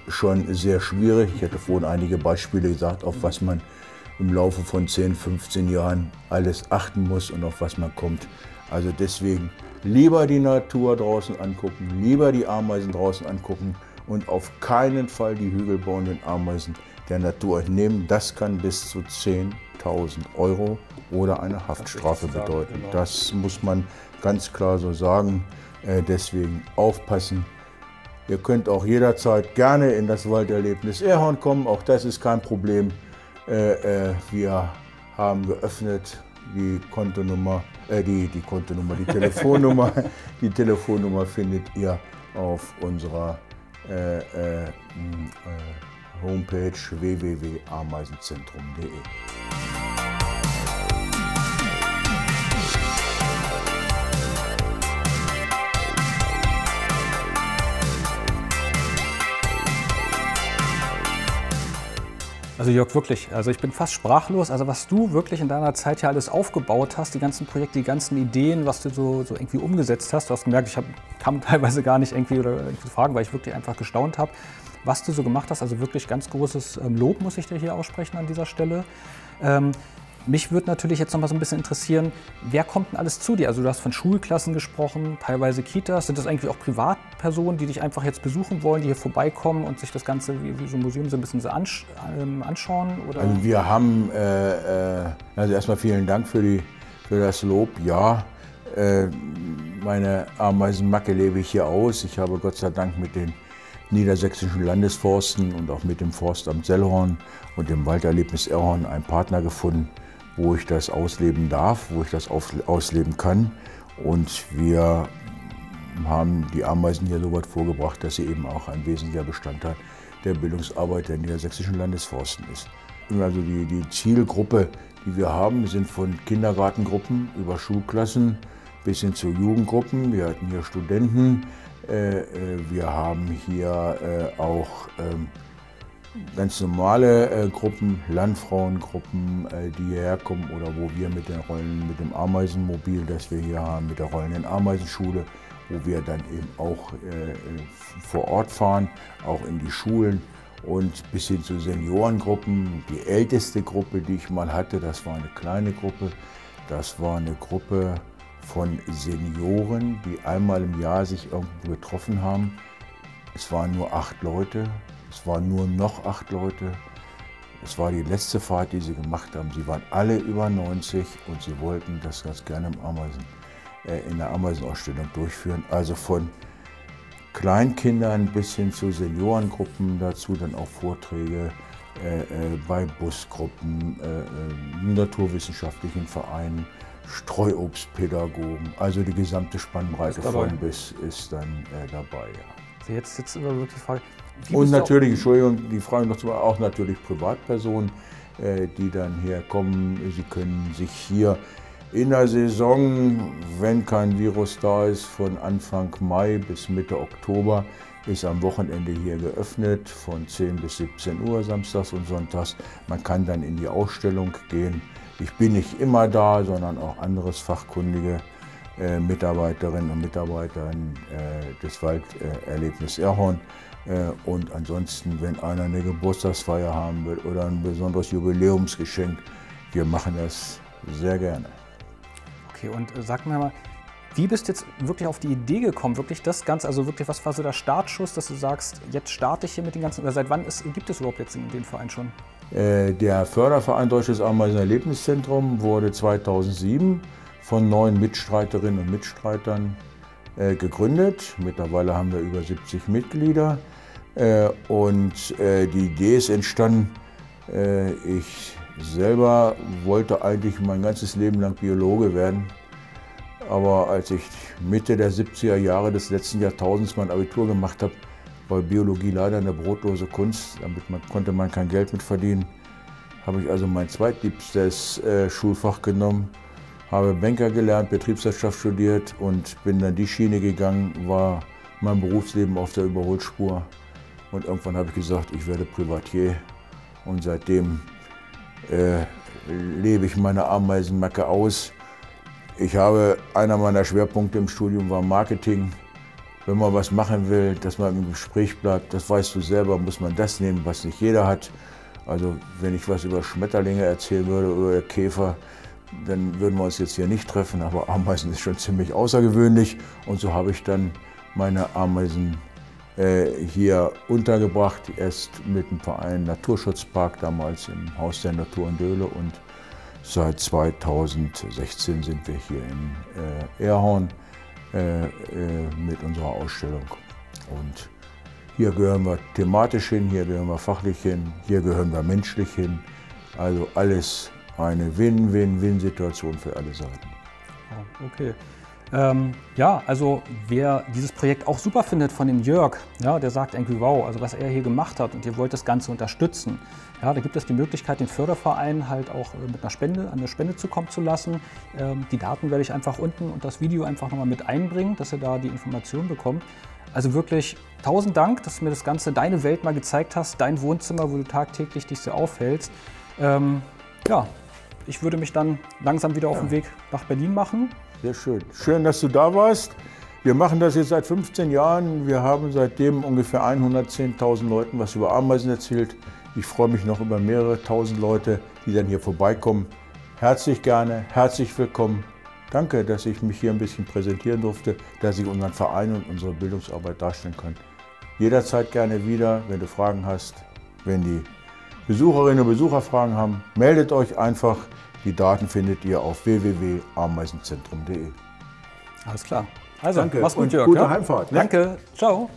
S2: schon sehr schwierig. Ich hatte vorhin einige Beispiele gesagt, auf was man im Laufe von 10, 15 Jahren alles achten muss und auf was man kommt. Also deswegen lieber die Natur draußen angucken, lieber die Ameisen draußen angucken und auf keinen Fall die hügelbauenden Ameisen der Natur entnehmen. Das kann bis zu 10.000 € oder eine Haftstrafe bedeuten. Genau. Das muss man ganz klar so sagen. Deswegen aufpassen. Ihr könnt auch jederzeit gerne in das Walderlebnis Erhorn kommen, auch das ist kein Problem. Wir haben geöffnet, die Telefonnummer. Die Telefonnummer findet ihr auf unserer Homepage www.ameisenzentrum.de.
S1: Also Jörg, wirklich, also ich bin fast sprachlos. Also was du wirklich in deiner Zeit hier alles aufgebaut hast, die ganzen Projekte, die ganzen Ideen, was du so irgendwie umgesetzt hast. Du hast gemerkt, kam teilweise gar nicht irgendwie fragen, weil ich wirklich einfach gestaunt habe, was du so gemacht hast. Also wirklich ganz großes Lob muss ich dir hier aussprechen an dieser Stelle. Mich würde natürlich jetzt noch mal so ein bisschen interessieren, wer kommt denn alles zu dir? Also du hast von Schulklassen gesprochen, teilweise Kitas. Sind das eigentlich auch Privatpersonen, die dich einfach jetzt besuchen wollen, die hier vorbeikommen und sich das Ganze wie so ein Museum so ein bisschen anschauen? Oder?
S2: Also wir haben, also erstmal vielen Dank für das Lob. Ja, meine Ameisenmacke lebe ich hier aus. Ich habe Gott sei Dank mit den niedersächsischen Landesforsten und auch mit dem Forstamt Sellhorn und dem Walderlebnis Erhorn einen Partner gefunden, wo ich das ausleben darf, wo ich das ausleben kann. Und wir haben die Ameisen hier so weit vorgebracht, dass sie eben auch ein wesentlicher Bestandteil der Bildungsarbeit der niedersächsischen Landesforsten ist. Also die Zielgruppe, die wir haben, sind von Kindergartengruppen über Schulklassen bis hin zu Jugendgruppen. Wir hatten hier Studenten. Wir haben hier auch ganz normale Gruppen, Landfrauengruppen, die hierher kommen oder wo wir mit dem Ameisenmobil, das wir hier haben, mit der rollenden Ameisenschule, wo wir dann eben auch vor Ort fahren, auch in die Schulen und bis hin zu Seniorengruppen. Die älteste Gruppe, die ich mal hatte, das war eine kleine Gruppe. Das war eine Gruppe von Senioren, die einmal im Jahr sich irgendwo getroffen haben. Es waren nur 8 Leute, es waren nur noch 8 Leute. Es war die letzte Fahrt, die sie gemacht haben. Sie waren alle über 90 und sie wollten das ganz gerne in der Ameisenausstellung durchführen. Also von Kleinkindern bis hin zu Seniorengruppen, dazu dann auch Vorträge bei Busgruppen, naturwissenschaftlichen Vereinen, Streuobstpädagogen, also die gesamte Spannbreite von bis ist dann dabei. Ja.
S1: Jetzt immer wirklich die Frage.
S2: Und natürlich, Entschuldigung, die Frage noch zu auch natürlich Privatpersonen, die dann herkommen. Sie können sich hier in der Saison, wenn kein Virus da ist, von Anfang Mai bis Mitte Oktober, ist am Wochenende hier geöffnet, von 10 bis 17 Uhr, samstags und sonntags. Man kann dann in die Ausstellung gehen. Ich bin nicht immer da, sondern auch anderes fachkundige Mitarbeiterinnen und Mitarbeitern des Walderlebnis Erhorn. Und ansonsten, wenn einer eine Geburtstagsfeier haben will oder ein besonderes Jubiläumsgeschenk, wir machen das sehr gerne.
S1: Okay, und sag mir mal, wie bist du jetzt wirklich auf die Idee gekommen, wirklich das Ganze, also wirklich, was war so der Startschuss, dass du sagst, jetzt starte ich hier mit den ganzen, oder seit wann gibt es überhaupt jetzt den Verein schon?
S2: Der Förderverein Deutsches Ameisenerlebniszentrum wurde 2007 von 9 Mitstreiterinnen und Mitstreitern gegründet. Mittlerweile haben wir über 70 Mitglieder und die Idee ist entstanden, ich selber wollte eigentlich mein ganzes Leben lang Biologe werden, aber als ich Mitte der 70er Jahre des letzten Jahrtausends mein Abitur gemacht habe, war Biologie leider eine brotlose Kunst, konnte man kein Geld mit verdienen, habe ich also mein zweitliebstes Schulfach genommen, habe Banker gelernt, Betriebswirtschaft studiert und bin dann die Schiene gegangen, war mein Berufsleben auf der Überholspur. Und irgendwann habe ich gesagt, ich werde Privatier und seitdem lebe ich meine Ameisenmacke aus. Einer meiner Schwerpunkte im Studium war Marketing. Wenn man was machen will, dass man im Gespräch bleibt, das weißt du selber, muss man das nehmen, was nicht jeder hat. Also wenn ich was über Schmetterlinge erzählen würde oder Käfer, dann würden wir uns jetzt hier nicht treffen, aber Ameisen ist schon ziemlich außergewöhnlich. Und so habe ich dann meine Ameisen hier untergebracht, erst mit dem Verein Naturschutzpark, damals im Haus der Natur in Döhle. Und seit 2016 sind wir hier in Erhorn mit unserer Ausstellung. Und hier gehören wir thematisch hin, hier gehören wir fachlich hin, hier gehören wir menschlich hin. Also alles eine Win-Win-Win-Situation für alle Seiten.
S1: Okay. Ja, also wer dieses Projekt auch super findet von dem Jörg, ja, der sagt irgendwie, wow, also was er hier gemacht hat und ihr wollt das Ganze unterstützen, ja, da gibt es die Möglichkeit, den Förderverein halt auch mit einer Spende, an eine Spende zukommen zu lassen. Die Daten werde ich einfach unten und das Video einfach nochmal mit einbringen, dass ihr da die Informationen bekommt. Also wirklich 1000 Dank, dass du mir das Ganze, deine Welt mal gezeigt hast, dein Wohnzimmer, wo du tagtäglich dich so aufhältst. Ja, ich würde mich dann langsam wieder auf den Weg nach Berlin machen.
S2: Sehr schön. Schön, dass du da warst. Wir machen das jetzt seit 15 Jahren. Wir haben seitdem ungefähr 110.000 Leuten was über Ameisen erzählt. Ich freue mich noch über mehrere tausend Leute, die dann hier vorbeikommen. Herzlich gerne, herzlich willkommen. Danke, dass ich mich hier ein bisschen präsentieren durfte, dass ich unseren Verein und unsere Bildungsarbeit darstellen kann. Jederzeit gerne wieder, wenn du Fragen hast, wenn die Besucherinnen und Besucher Fragen haben, meldet euch einfach. Die Daten findet ihr auf www.ameisenzentrum.de.
S1: Alles klar. Also,
S2: danke.
S1: Mach's gut, Jörg.
S2: Gute Heimfahrt.
S1: Ne? Danke. Ciao.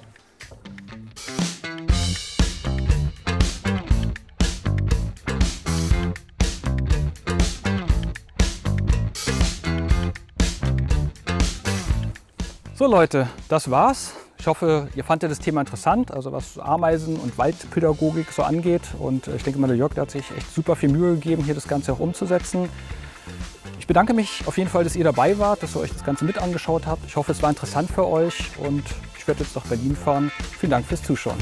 S1: So Leute, das war's. Ich hoffe, ihr fandet das Thema interessant, also was Ameisen und Waldpädagogik so angeht. Und ich denke mal, der Jörg, der hat sich echt super viel Mühe gegeben, hier das Ganze auch umzusetzen. Ich bedanke mich auf jeden Fall, dass ihr dabei wart, dass ihr euch das Ganze mit angeschaut habt. Ich hoffe, es war interessant für euch und ich werde jetzt nach Berlin fahren. Vielen Dank fürs Zuschauen.